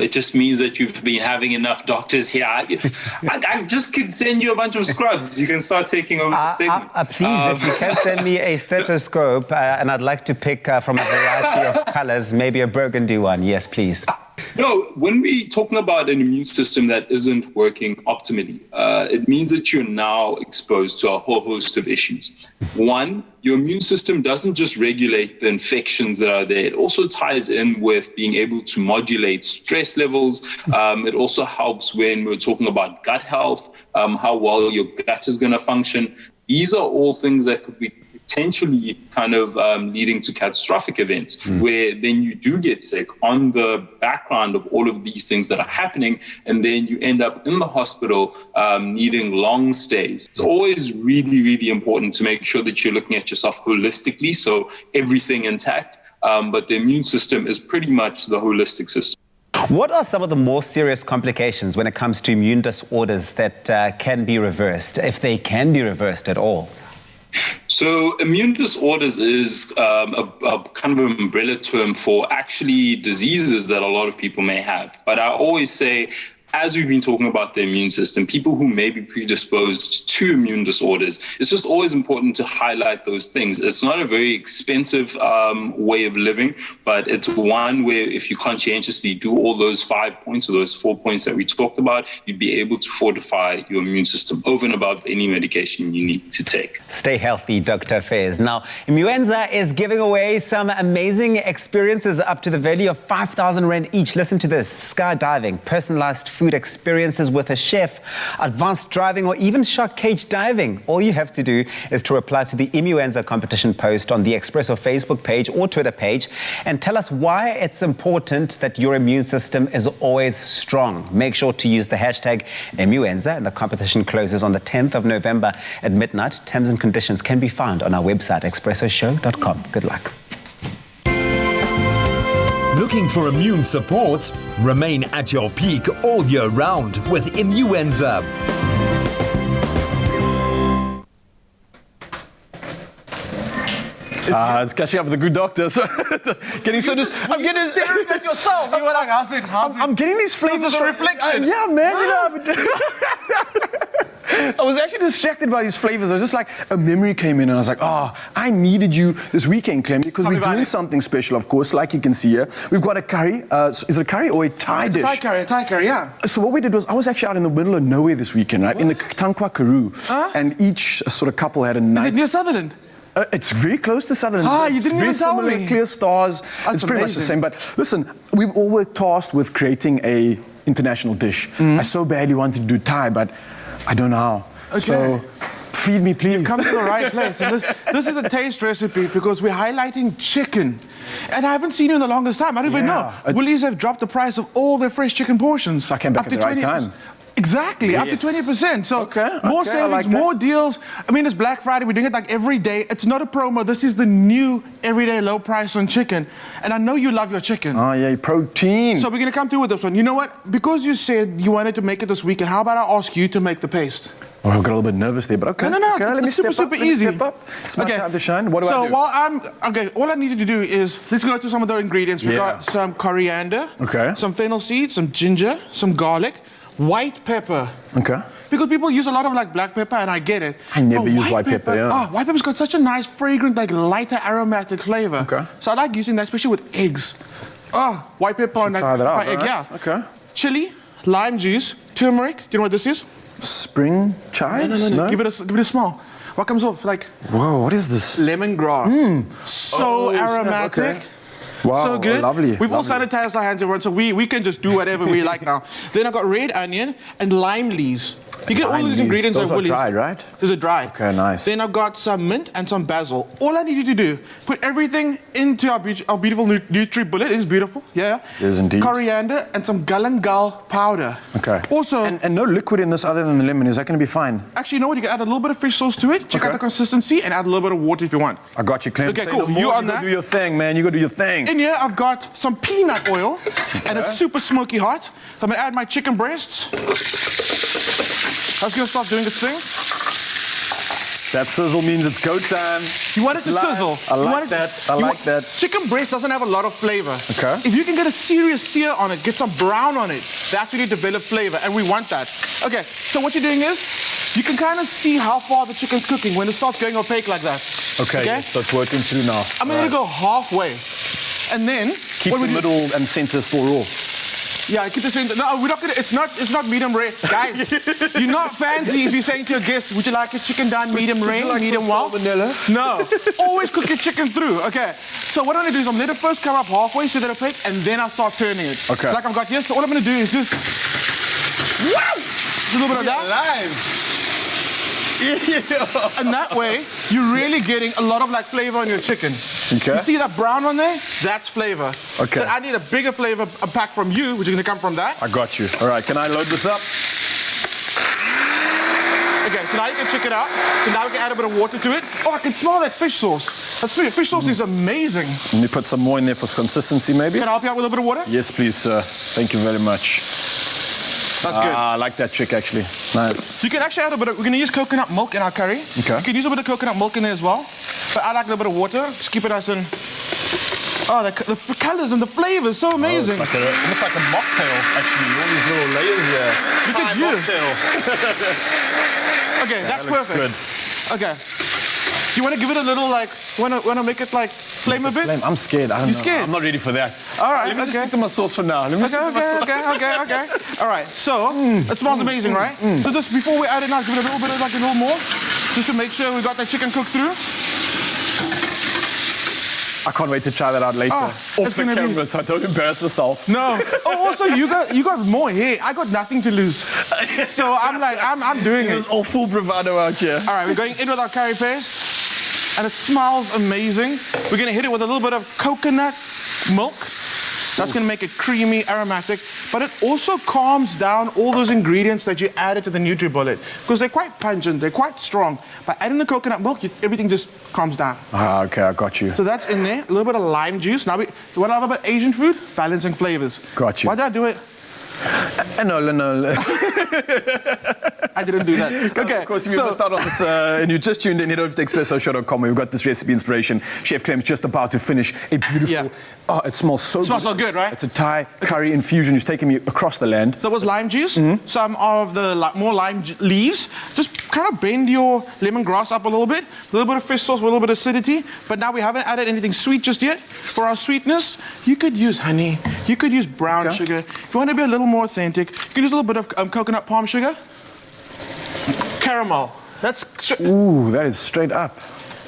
S17: It just means that you've been having enough doctors here. I just could send you a bunch of scrubs. You can start taking over the segment.
S14: Please, if you can send me a stethoscope, and I'd like to pick from a variety of colors, maybe a burgundy one. Yes, please.
S17: No, when we're talking about an immune system that isn't working optimally, it means that you're now exposed to a whole host of issues. 1, your immune system doesn't just regulate the infections that are there. It also ties in with being able to modulate stress levels. It also helps when we're talking about gut health, how well your gut is going to function. These are all things that could be potentially kind of leading to catastrophic events where then you do get sick on the background of all of these things that are happening, and then you end up in the hospital needing long stays. It's always really, really important to make sure that you're looking at yourself holistically, so everything intact, but the immune system is pretty much the holistic system.
S14: What are some of the more serious complications when it comes to immune disorders that can be reversed, if they can be reversed at all?
S17: So immune disorders is a kind of an umbrella term for actually diseases that a lot of people may have. But I always say as we've been talking about the immune system, people who may be predisposed to immune disorders, it's just always important to highlight those things. It's not a very expensive way of living, but it's one where if you conscientiously do all those 5 points or those 4 points that we talked about, you'd be able to fortify your immune system over and above any medication you need to take.
S14: Stay healthy, Dr. Faiz. Now, Immuenza is giving away some amazing experiences up to the value of 5,000 Rand each. Listen to this: skydiving, personalized food experiences with a chef, advanced driving, or even shark cage diving. All you have to do is to reply to the Immuenza competition post on the Expresso Facebook page or Twitter page and tell us why it's important that your immune system is always strong. Make sure to use the hashtag Immuenza, and the competition closes on the 10th of November at midnight. Terms and conditions can be found on our website, expressoshow.com. Good luck.
S18: Looking for immune support? Remain at your peak all year round with Immuenza.
S4: It's catching up with a good doctor. So getting so just, I'm getting
S11: staring at yourself. You were like, how's it?
S4: I'm getting these flavors
S11: from reflection.
S4: Yeah, man. You know, I was actually distracted by these flavors. I was just like, a memory came in and I was like, oh, I needed you this weekend, Clem, because we're doing something special, of course, like you can see here. We've got a curry. Is it a curry or a Thai dish?
S11: A Thai curry, yeah.
S4: So what we did was, I was actually out in the middle of nowhere this weekend, right? In the Tankwa Karoo. And each sort of couple had a night.
S11: Is it near Sutherland?
S4: It's very close to Sutherland.
S11: You didn't even tell me.
S4: Clear stars. It's pretty much the same. But listen, we all were tasked with creating a international dish. I so badly wanted to do Thai, but I don't know how.
S11: Okay.
S4: So feed me, please.
S11: You've come to the right place. And this is a taste recipe because we're highlighting chicken. And I haven't seen you in the longest time. I don't even know. Villiers have dropped the price of all their fresh chicken portions.
S4: So I came back at the right time.
S11: Exactly,
S4: yes.
S11: Up to 20%. So more savings, like more deals. I mean, it's Black Friday. We're doing it like every day. It's not a promo. This is the new everyday low price on chicken. And I know you love your chicken.
S4: Oh, yeah, protein.
S11: So we're going to come through with this one. You know what? Because you said you wanted to make it this weekend, how about I ask you to make the paste?
S4: Oh, I got a little bit nervous there, but okay.
S11: No.
S4: Let me
S11: super easy.
S4: Step up. It's my time to shine. What do I do?
S11: So while all I needed to do is, let's go to some of the ingredients. We got some coriander, some fennel seeds, some ginger, some garlic, white pepper.
S4: Okay.
S11: Because people use a lot of like black pepper, and I get it.
S4: I never use white pepper. Yeah.
S11: Oh, white pepper's got such a nice, fragrant, like lighter aromatic flavor.
S4: Okay.
S11: So I like using that, especially with eggs. Oh, white pepper on my egg, yeah.
S4: Okay.
S11: Chili, lime juice, turmeric. Do you know what this is?
S4: Spring chives?
S11: No. Give it a smell. What comes off? Like,
S4: whoa, what is this?
S11: Lemongrass. So aromatic.
S4: Okay. Wow,
S11: so good.
S4: Lovely.
S11: We've all sanitized our hands, everyone, so we can just do whatever we like now. Then I got red onion and lime leaves. You get all these ingredients at Villiers.
S4: Those are dried, right?
S11: Those are dried.
S4: Okay, nice.
S11: Then I've got some mint and some basil. All I need you to do, put everything into our beautiful Nutri-Bullet. It is beautiful, yeah.
S4: It is indeed.
S11: Coriander and some galangal powder.
S4: Okay.
S11: Also,
S4: and no liquid in this other than the lemon. Is that going to be fine?
S11: Actually, you know what? You can add a little bit of fish sauce to it. Check out the consistency and add a little bit of water if you want.
S4: I got you, Clem.
S11: Okay, cool. You on that?
S4: Do your thing, man. You got to do your thing.
S11: In here, I've got some peanut oil, and it's super smoky hot. So I'm gonna add my chicken breasts. That's gonna start doing its thing.
S4: That sizzle means it's go time.
S11: You want it to sizzle.
S4: I like that.
S11: Chicken breast doesn't have a lot of flavor.
S4: Okay.
S11: If you can get a serious sear on it, get some brown on it, that's when you develop flavor, and we want that. Okay, so what you're doing is, you can kind of see how far the chicken's cooking when it starts going opaque like that.
S4: Okay, yes, so it's working through now.
S11: I'm gonna go halfway. And then
S4: keep the middle and center still raw.
S11: Yeah, keep the center. No, we're not gonna. It's not medium rare, guys. You're not fancy if you're saying to your guests, "Would you like your chicken done medium rare,
S4: like
S11: medium well?"
S4: Vanilla?
S11: No, always cook your chicken through. Okay. So what I'm gonna do is I'm gonna let it first come up halfway so that it's opaque, and then I'll start turning it.
S4: Okay.
S11: Like I've got here. So all I'm gonna do is just a little bit of that.
S4: Live.
S11: Yeah. And that way, you're really getting a lot of like flavor on your chicken.
S4: Okay.
S11: You see that brown on there? That's flavor.
S4: Okay.
S11: So I need a bigger flavor pack from you, which is gonna come from that.
S4: I got you. All right, can I load this up?
S11: Okay, so now you can check it out. So now we can add a bit of water to it. Oh, I can smell that fish sauce. That's sweet. Fish sauce is amazing.
S4: Let me put some more in there for consistency, maybe.
S11: Can I help you out with a bit of water?
S4: Yes, please, sir. Thank you very much.
S11: That's good.
S4: I like that trick, actually. Nice.
S11: You can actually add a bit of, we're going to use coconut milk in our curry.
S4: Okay.
S11: You can use a bit of coconut milk in there as well. But I like a little bit of water. Just keep it nice and Oh, the colors and the flavors, so amazing.
S4: It's like almost like a mocktail, actually. All these little layers here.
S11: Look at you. Okay, that's
S4: that looks
S11: perfect.
S4: Good.
S11: Okay. Do you want to give it a little, like, want to make it, like, flame a bit?
S4: Flame. I'm scared. I don't know.
S11: scared?
S4: I'm not ready for that.
S11: All right,
S4: Let me
S11: okay.
S4: just stick to my sauce for now.
S11: Okay. All right, so it smells amazing, right? So just before we add it now, give it a little bit of, like, a little more, just to make sure we got that chicken cooked through.
S4: I can't wait to try that out later. Off the camera, so I don't embarrass myself.
S11: No. Oh, also, you got more hair. I got nothing to lose. So I'm like, I'm doing it.
S4: It's all full bravado out here.
S11: All right, we're going in with our curry paste, and it smells amazing. We're gonna hit it with a little bit of coconut milk. That's going to make it creamy, aromatic, but it also calms down all those ingredients that you added to the NutriBullet, because they're quite pungent, they're quite strong. By adding the coconut milk, everything just calms down.
S4: Ah, okay, I got you.
S11: So that's in there, a little bit of lime juice. Now, what I love about Asian food? Balancing flavors.
S4: Got you.
S11: Why did I do it?
S4: No.
S11: I didn't do that. Okay,
S4: of course, if you missed out on this and you just tuned in, head over to expressoshow.com where we've got this recipe inspiration. Chef Clem's just about to finish a beautiful... Oh, it smells so good.
S11: It smells so good, right?
S4: It's a Thai curry infusion. He's taking me across the land.
S11: There was lime juice, some of the more lime leaves. Just kind of bend your lemongrass up a little bit of fish sauce with a little bit of acidity. But now we haven't added anything sweet just yet. For our sweetness, you could use honey. You could use brown sugar. If you want to be a little more authentic, you can use a little bit of coconut palm sugar. Caramel.
S4: Ooh, that is straight up.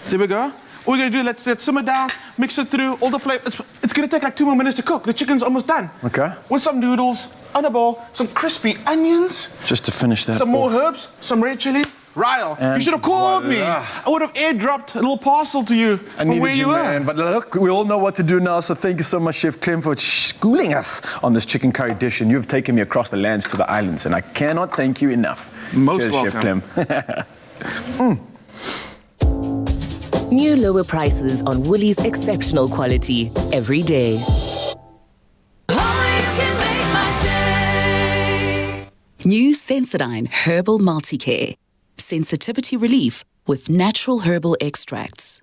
S11: There we go. All we're going to do, let's simmer down, mix it through, all the flavor. It's going to take like 2 more minutes to cook. The chicken's almost done.
S4: Okay.
S11: With some noodles, on a bowl, some crispy onions.
S4: Just to finish that
S11: Some more
S4: off.
S11: herbs, some red chili. Ryle, you should have called me. I would have airdropped a little parcel to you from where you were.
S4: Man. But look, we all know what to do now, so thank you so much, Chef Clem, for schooling us on this chicken curry dish. And you've taken me across the lands to the islands, and I cannot thank you enough.
S11: Most
S4: Cheers,
S11: welcome.
S4: Chef Clem.
S19: New lower prices on Woolies exceptional quality every day. New Sensodyne Herbal Multicare. Sensitivity relief with natural herbal extracts.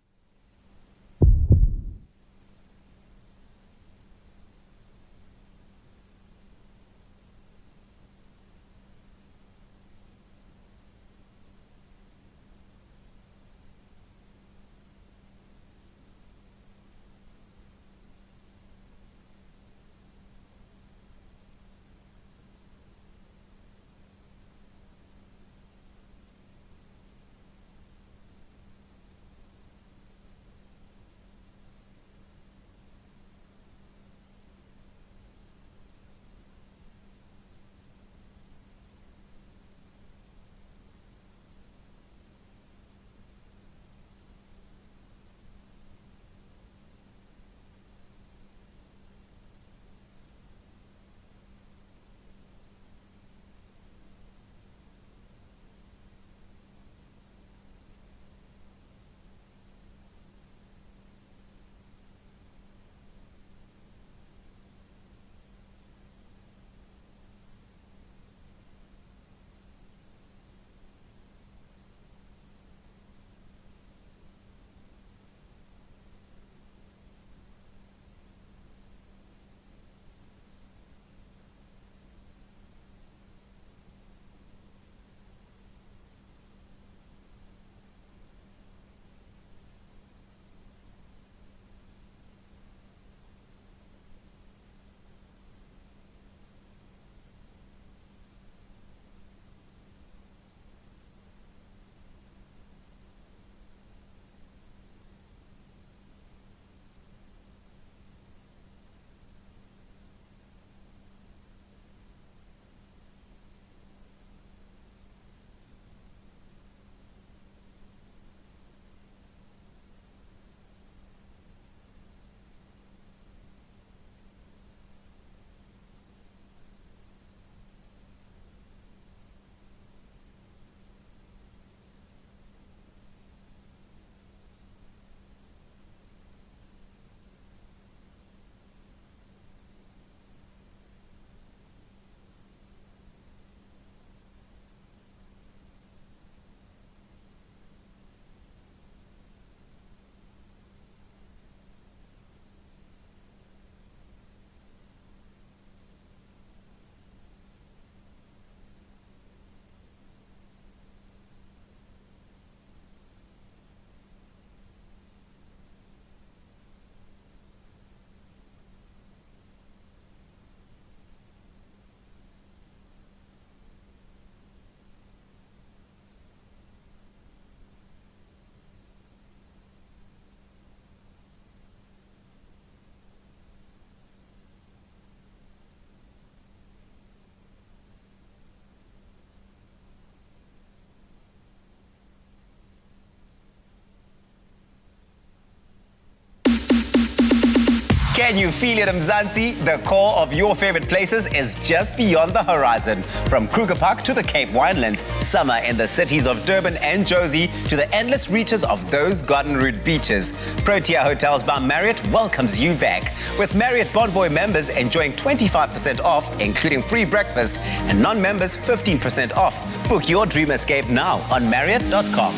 S14: Can you feel it, Mzansi? The core of your favorite places is just beyond the horizon. From Kruger Park to the Cape Winelands, summer in the cities of Durban and Jozi to the endless reaches of those Garden Route beaches. Protea Hotels by Marriott welcomes you back. With Marriott Bonvoy members enjoying 25% off, including free breakfast, and non-members 15% off. Book your dream escape now on Marriott.com.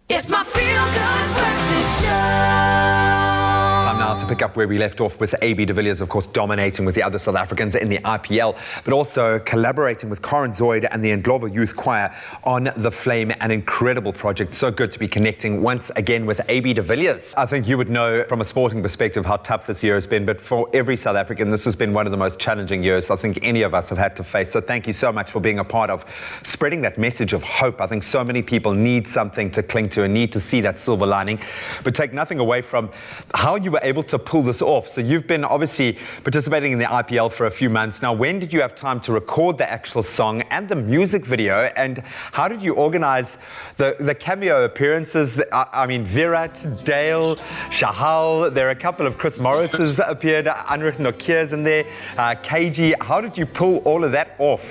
S1: It's my feel-good breakfast show.
S5: Time now to pick up where we left off with AB de Villiers, of course, dominating with the other South Africans in the IPL, but also collaborating with Corin Zoid and the Ndlovu Youth Choir on The Flame, an incredible project. So good to be connecting once again with AB de Villiers. I think you would know from a sporting perspective how tough this year has been, but for every South African, this has been one of the most challenging years I think any of us have had to face. So thank you so much for being a part of spreading that message of hope. I think so many people need something to cling to and need to see that silver lining, but take nothing away from how you were able to pull this off. So you've been obviously participating in the IPL for a few months now. When did you have time to record the actual song and the music video, and how did you organize the cameo appearances? I mean, Virat, Dale, Shahal, there are a couple of Chris Morris's appeared, Anrich Nokier's in there, KG. How did you pull all of that off?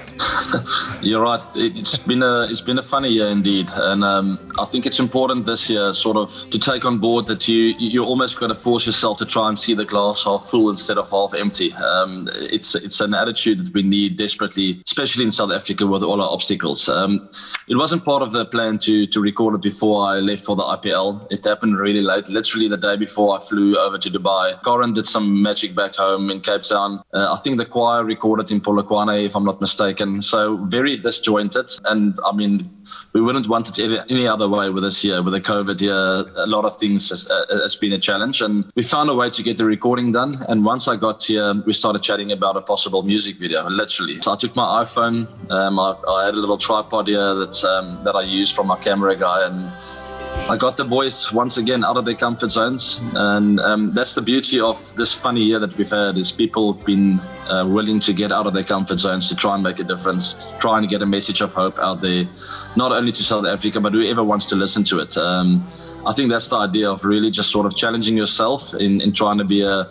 S15: You're right. It's been a funny year indeed, and I think it's important this year sort of to take on board that you almost got to force yourself to try and see the glass half full instead of half empty. It's an attitude that we need desperately, especially in South Africa with all our obstacles. It wasn't part of the plan to record it before I left for the IPL. It happened really late, literally the day before I flew over to Dubai. Corin did some magic back home in Cape Town. I think the choir recorded in Polokwane, if I'm not mistaken. So very disjointed, and I mean, we wouldn't want it any other way with this year. With the COVID year, a lot of things has been a challenge, and we found a way to get the recording done. And once I got here, we started chatting about a possible music video, literally. So I took my iPhone, I had a little tripod here that I used from my camera guy, and I got the boys once again out of their comfort zones. And that's the beauty of this funny year that we've had, is people have been willing to get out of their comfort zones to try and make a difference, trying to get a message of hope out there, not only to South Africa, but whoever wants to listen to it. I think that's the idea of really just sort of challenging yourself in trying to be a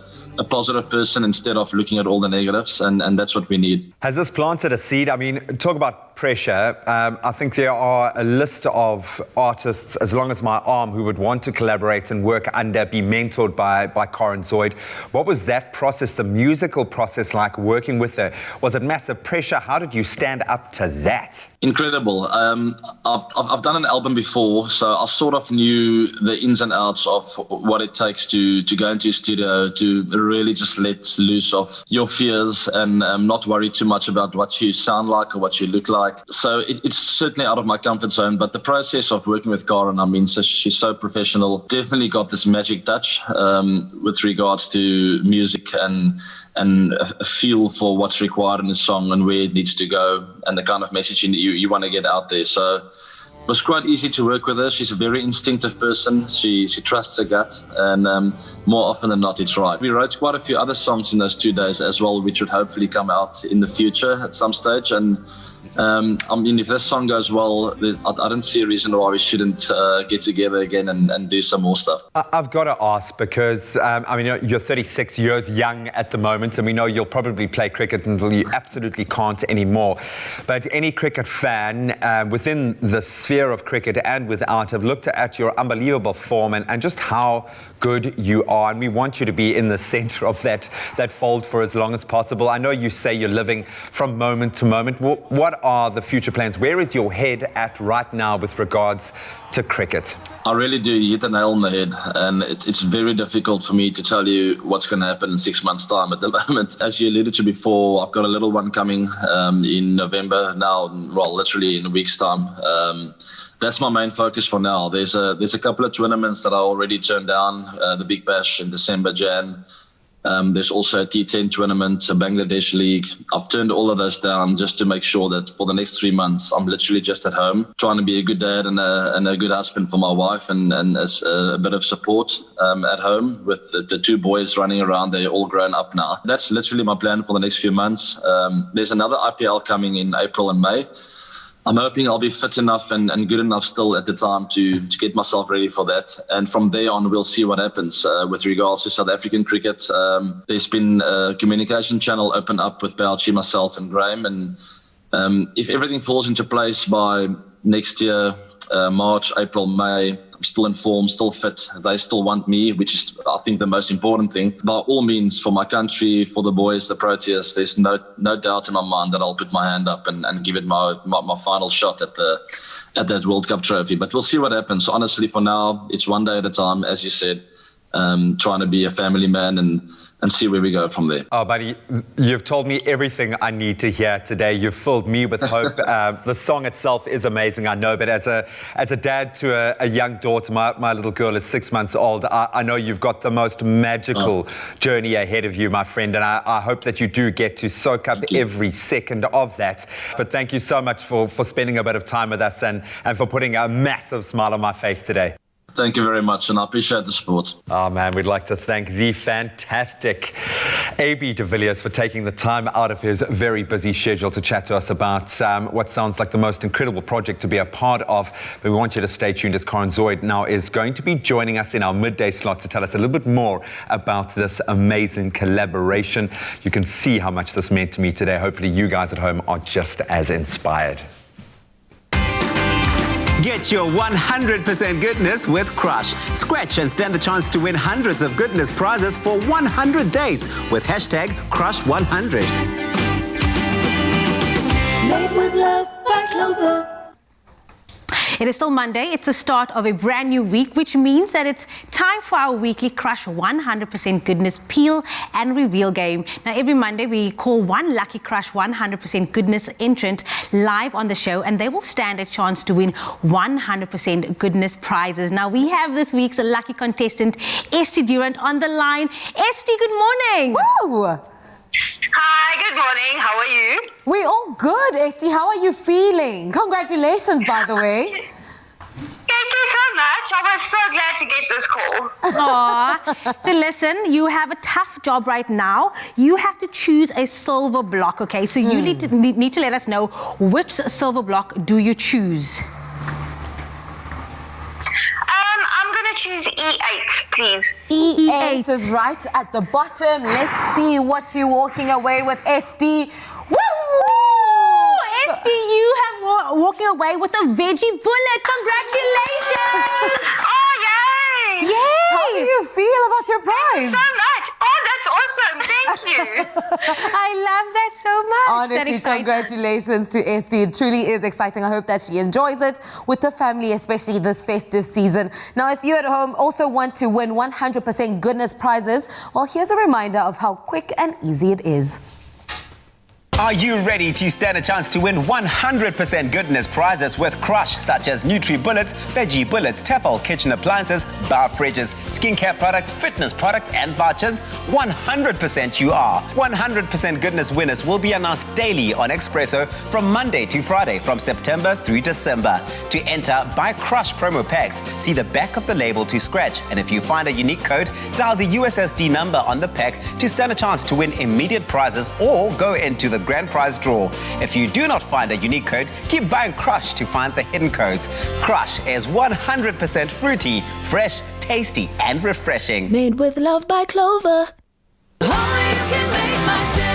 S15: positive person instead of looking at all the negatives, and that's what we need.
S5: Has this planted a seed? I mean, talk about pressure. I think there are a list of artists as long as my arm who would want to collaborate and work under, be mentored by Corin Zoid. What was that process, the musical process, like working with her? Was it massive pressure? How did you stand up to that?
S15: Incredible. I've done an album before, so I sort of knew the ins and outs of what it takes to go into a studio, to really just let loose of your fears and not worry too much about what you sound like or what you look like. So it's certainly out of my comfort zone, but the process of working with Corin, I mean, so she's so professional, definitely got this magic touch with regards to music and a feel for what's required in a song and where it needs to go and the kind of message you want to get out there. So it was quite easy to work with her. She's a very instinctive person. She trusts her gut, and more often than not, it's right. We wrote quite a few other songs in those 2 days as well, which would hopefully come out in the future at some stage. And I mean, if this song goes well, I don't see a reason why we shouldn't get together again and do some more stuff.
S5: I've got to ask, because I mean, you're 36 years young at the moment, and we know you'll probably play cricket until you absolutely can't anymore. But any cricket fan within the sphere of cricket and without have looked at your unbelievable form and just how good you are, and we want you to be in the center of that fold for as long as possible. I know you say you're living from moment to moment. What are the future plans? Where is your head at right now with regards to cricket?
S15: I really do. You hit the nail on the head, and it's very difficult for me to tell you what's going to happen in 6 months' time at the moment. As you alluded to before, I've got a little one coming in November now, well, literally in a week's time. That's my main focus for now. There's a couple of tournaments that I already turned down, the Big Bash in December, Jan. There's also a T10 tournament, a Bangladesh League. I've turned all of those down just to make sure that for the next 3 months, I'm literally just at home, trying to be a good dad and a good husband for my wife, and as a bit of support at home with the 2 boys running around. They're all grown up now. That's literally my plan for the next few months. There's another IPL coming in April and May. I'm hoping I'll be fit enough and good enough still at the time to get myself ready for that. And from there on, we'll see what happens with regards to South African cricket. There's been a communication channel open up with Belchi, myself and Graham. And if everything falls into place by next year, March, April, May, I'm still in form, still fit. They still want me, which is, I think, the most important thing. By all means, for my country, for the boys, the Proteas, there's no doubt in my mind that I'll put my hand up and give it my final shot at that World Cup trophy. But we'll see what happens. Honestly, for now, it's one day at a time, as you said, trying to be a family man and see where we go from there.
S5: Oh, buddy, you've told me everything I need to hear today. You've filled me with hope. The song itself is amazing, I know, but as a dad to a young daughter, my little girl is 6 months old, I know you've got the most magical journey ahead of you, my friend, and I hope that you do get to soak up every second of that. But thank you so much for spending a bit of time with us and for putting a massive smile on my face today.
S15: Thank you very much, and I appreciate the support.
S5: Oh, man, we'd like to thank the fantastic AB de Villiers for taking the time out of his very busy schedule to chat to us about what sounds like the most incredible project to be a part of. But we want you to stay tuned, as Karen Zoid now is going to be joining us in our midday slot to tell us a little bit more about this amazing collaboration. You can see how much this meant to me today. Hopefully you guys at home are just as inspired.
S7: Get your 100% goodness with Crush. Scratch and stand the chance to win hundreds of goodness prizes for 100 days with hashtag Crush100.
S1: Made with love by Clover.
S3: It is still Monday. It's the start of a brand new week, which means that it's time for our weekly Crush 100% Goodness Peel and Reveal game. Now, every Monday, we call one lucky Crush 100% Goodness entrant live on the show, and they will stand a chance to win 100% Goodness prizes. Now, we have this week's lucky contestant, Esty Durant, on the line. Esty, good morning.
S2: Woo!
S20: Hi, good morning. How are you?
S2: We're all good, Esty. How are you feeling? Congratulations, by the way.
S20: Thank you so much. I was so glad to get this call.
S3: Aww. So listen, you have a tough job right now. You have to choose a silver block, okay? So you need to let us know which silver block do you choose.
S20: I'm going to choose E8, please.
S2: E8 is right at the bottom. Let's see what you're walking away with, Esty. Woo!
S3: Esty, you have walking away with a veggie bullet. Congratulations!
S20: Oh, yay!
S2: Yay! How do you feel about your prize?
S20: Thank you so much. Oh, that's awesome. Thank you.
S3: I love that so much.
S2: Honestly, congratulations to Esty. It truly is exciting. I hope that she enjoys it with the family, especially this festive season. Now, if you at home also want to win 100% goodness prizes, well, here's a reminder of how quick and easy it is.
S7: Are you ready to stand a chance to win 100% goodness prizes with Crush, such as Nutri Bullets, Veggie Bullets, Tefal kitchen appliances, bar fridges, skincare products, fitness products, and vouchers? 100% you are. 100% goodness winners will be announced daily on Expresso from Monday to Friday from September through December. To enter, buy Crush promo packs. See the back of the label to scratch, and if you find a unique code, dial the USSD number on the pack to stand a chance to win immediate prizes or go into the grand prize draw. If you do not find a unique code, keep buying Crush to find the hidden codes. Crush is 100% fruity, fresh, tasty, and refreshing.
S1: Made with love by Clover. Only you can make my day.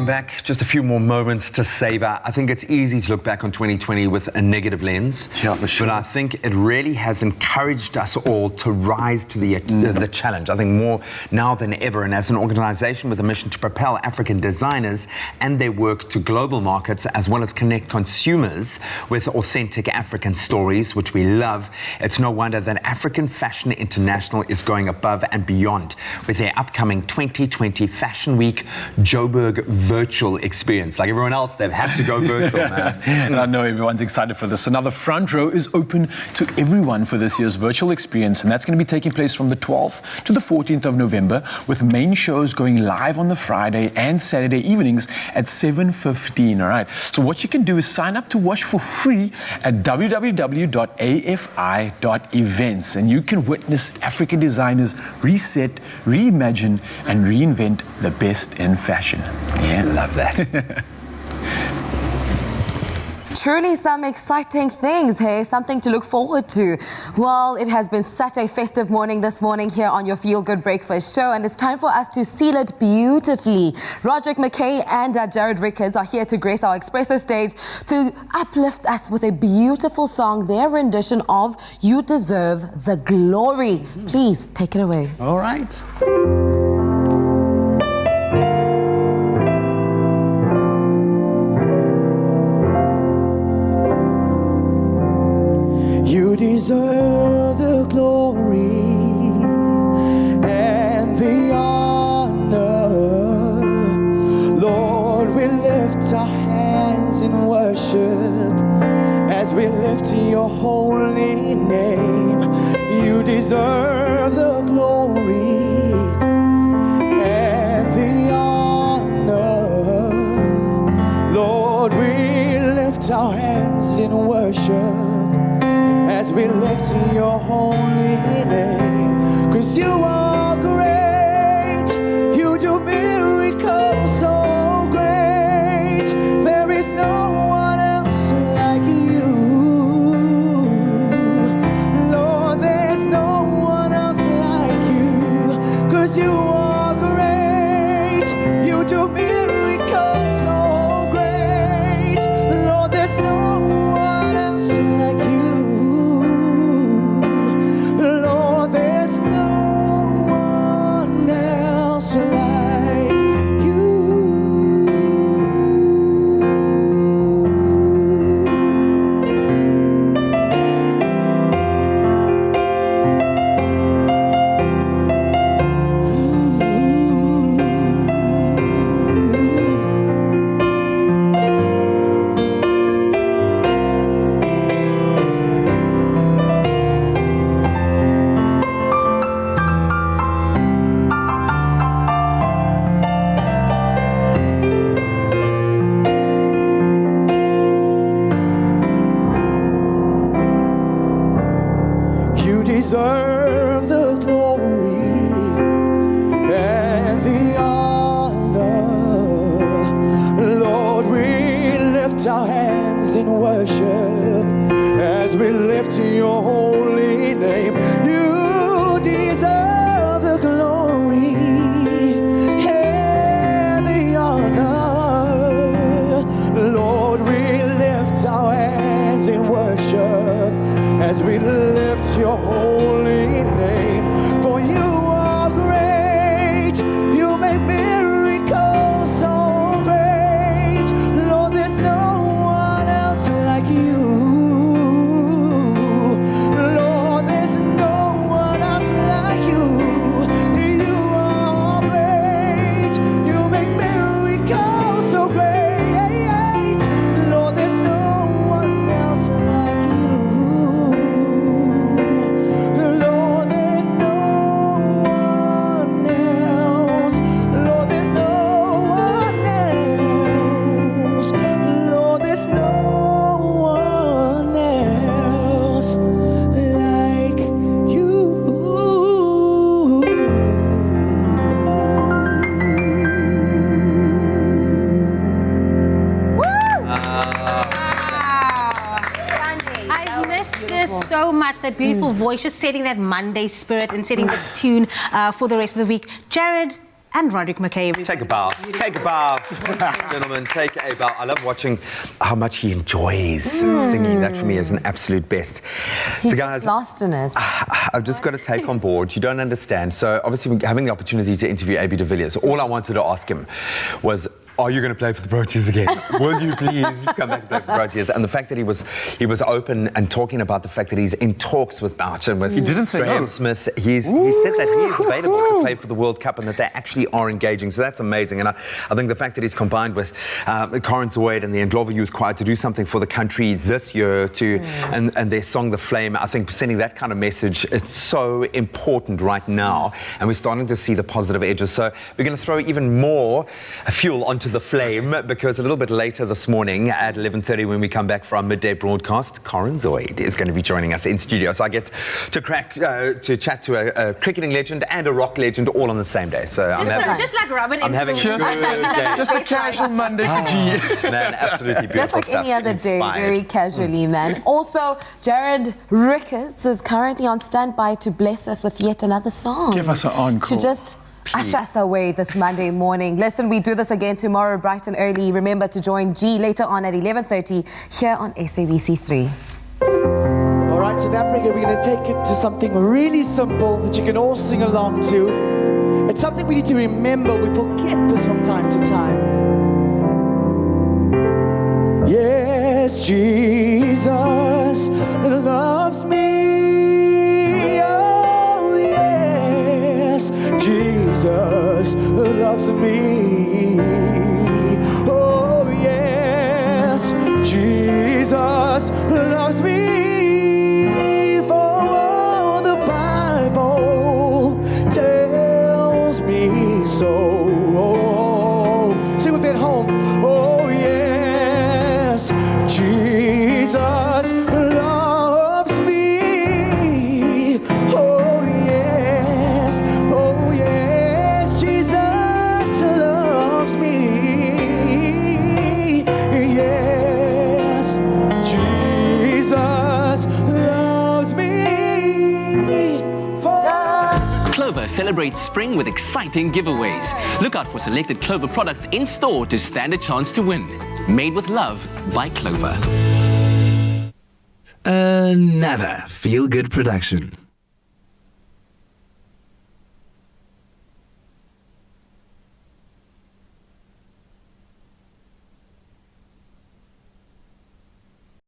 S5: Welcome back. Just a few more moments to savor. I think it's easy to look back on 2020 with a negative lens.
S4: Yeah, for sure.
S5: But I think it really has encouraged us all to rise to the challenge. I think more now than ever. And as an organization with a mission to propel African designers and their work to global markets, as well as connect consumers with authentic African stories, which we love, it's no wonder that African Fashion International is going above and beyond with their upcoming 2020 Fashion Week Joburg virtual experience. Like everyone else, they've had to go virtual, man.
S4: And I know everyone's excited for this. So now the front row is open to everyone for this year's virtual experience, and that's going to be taking place from the 12th to the 14th of November, with main shows going live on the Friday and Saturday evenings at 7:15. All right. So what you can do is sign up to watch for free at www.afi.events, and you can witness African designers reset, reimagine, and reinvent the best in fashion. Yeah, love that.
S2: Truly some exciting things, hey? Something to look forward to. Well, it has been such a festive morning this morning here on your Feel Good Breakfast show, and it's time for us to seal it beautifully. Roderick McKay and Jared Rickards are here to grace our Expresso stage to uplift us with a beautiful song, their rendition of You Deserve the Glory. Please take it away.
S7: All right.
S8: You deserve the glory and the honor. Lord, we lift our hands in worship as we lift your holy name. You deserve the glory and the honor. Lord, we lift our hands in worship as we lift your holy name. 'Cause you are great, you do miracles so great. There is no one else like you. Lord, there's no one else like you. 'Cause you are great, you do miracles so great. Lord, there's no one else like you. Deserve the glory and the honor. Lord, we lift our hands in worship as we lift your holy name. You deserve the glory and the honor. Lord, we lift our hands in worship as we lift your holy name. For you are great, you make miracles so great. Lord, there's no one else like you. Lord, there's no one else like you. You are great, you make miracles so great. Lord, there's no one else like you. Lord, there's no one else. Lord, there's no one else. Lord, there's no one else like you.
S3: I missed this so much, that beautiful voice, just setting that Monday spirit and setting the tune for the rest of the week. Jared, and Roderick McKay.
S5: Take a bow. Take a bow. Gentlemen, take a bow. I love watching how much he enjoys singing. That for me is an absolute best.
S2: He
S5: so
S2: gets
S5: guys,
S2: lost in it.
S5: I've just got to take on board. You don't understand. So obviously having the opportunity to interview AB de Villiers, all I wanted to ask him was, are you going to play for the Proteas again? Will you please come back and play for the Proteas? And the fact that he was open and talking about the fact that he's in talks with Bouch and with Graham Smith. He said that he is available to play for the World Cup and that they actually are engaging. So that's amazing. And I think the fact that he's combined with Corin Zoid and the Ndlovu Youth Choir to do something for the country this year and their song The Flame, I think sending that kind of message, it's so important right now. And we're starting to see the positive edges. So we're going to throw even more fuel onto the flame, because a little bit later this morning at 11:30 when we come back from midday broadcast, Corin Zoid is going to be joining us in studio. So I get to chat to a cricketing legend and a rock legend all on the same day. So
S3: just like Robin.
S5: I'm having
S11: just a casual Monday for G.
S5: Man, absolutely beautiful
S2: Just like
S5: stuff.
S2: any other day,
S5: Inspired.
S2: very casually, man. Also, Jared Ricketts is currently on standby to bless us with yet another song.
S11: Give us an encore.
S2: To just usher us away this Monday morning. Listen, we do this again tomorrow bright and early. Remember to join G later on at 11:30 here on SABC3.
S21: All right, so that we're going to take it to something really simple that you can all sing along to. It's something we need to remember. We forget this from time to time. Yes, Jesus loves me. Oh, yes, Jesus loves me. Oh, yes, Jesus loves me. For the Bible tells me so. Sing with me at home. Oh, yes, Jesus loves me. Oh, yes, Jesus loves me. Yes, Jesus loves me.
S22: Clover celebrates spring with exciting giveaways. Look out for selected Clover products in store to stand a chance to win. Made with love by Clover.
S18: Another feel-good production.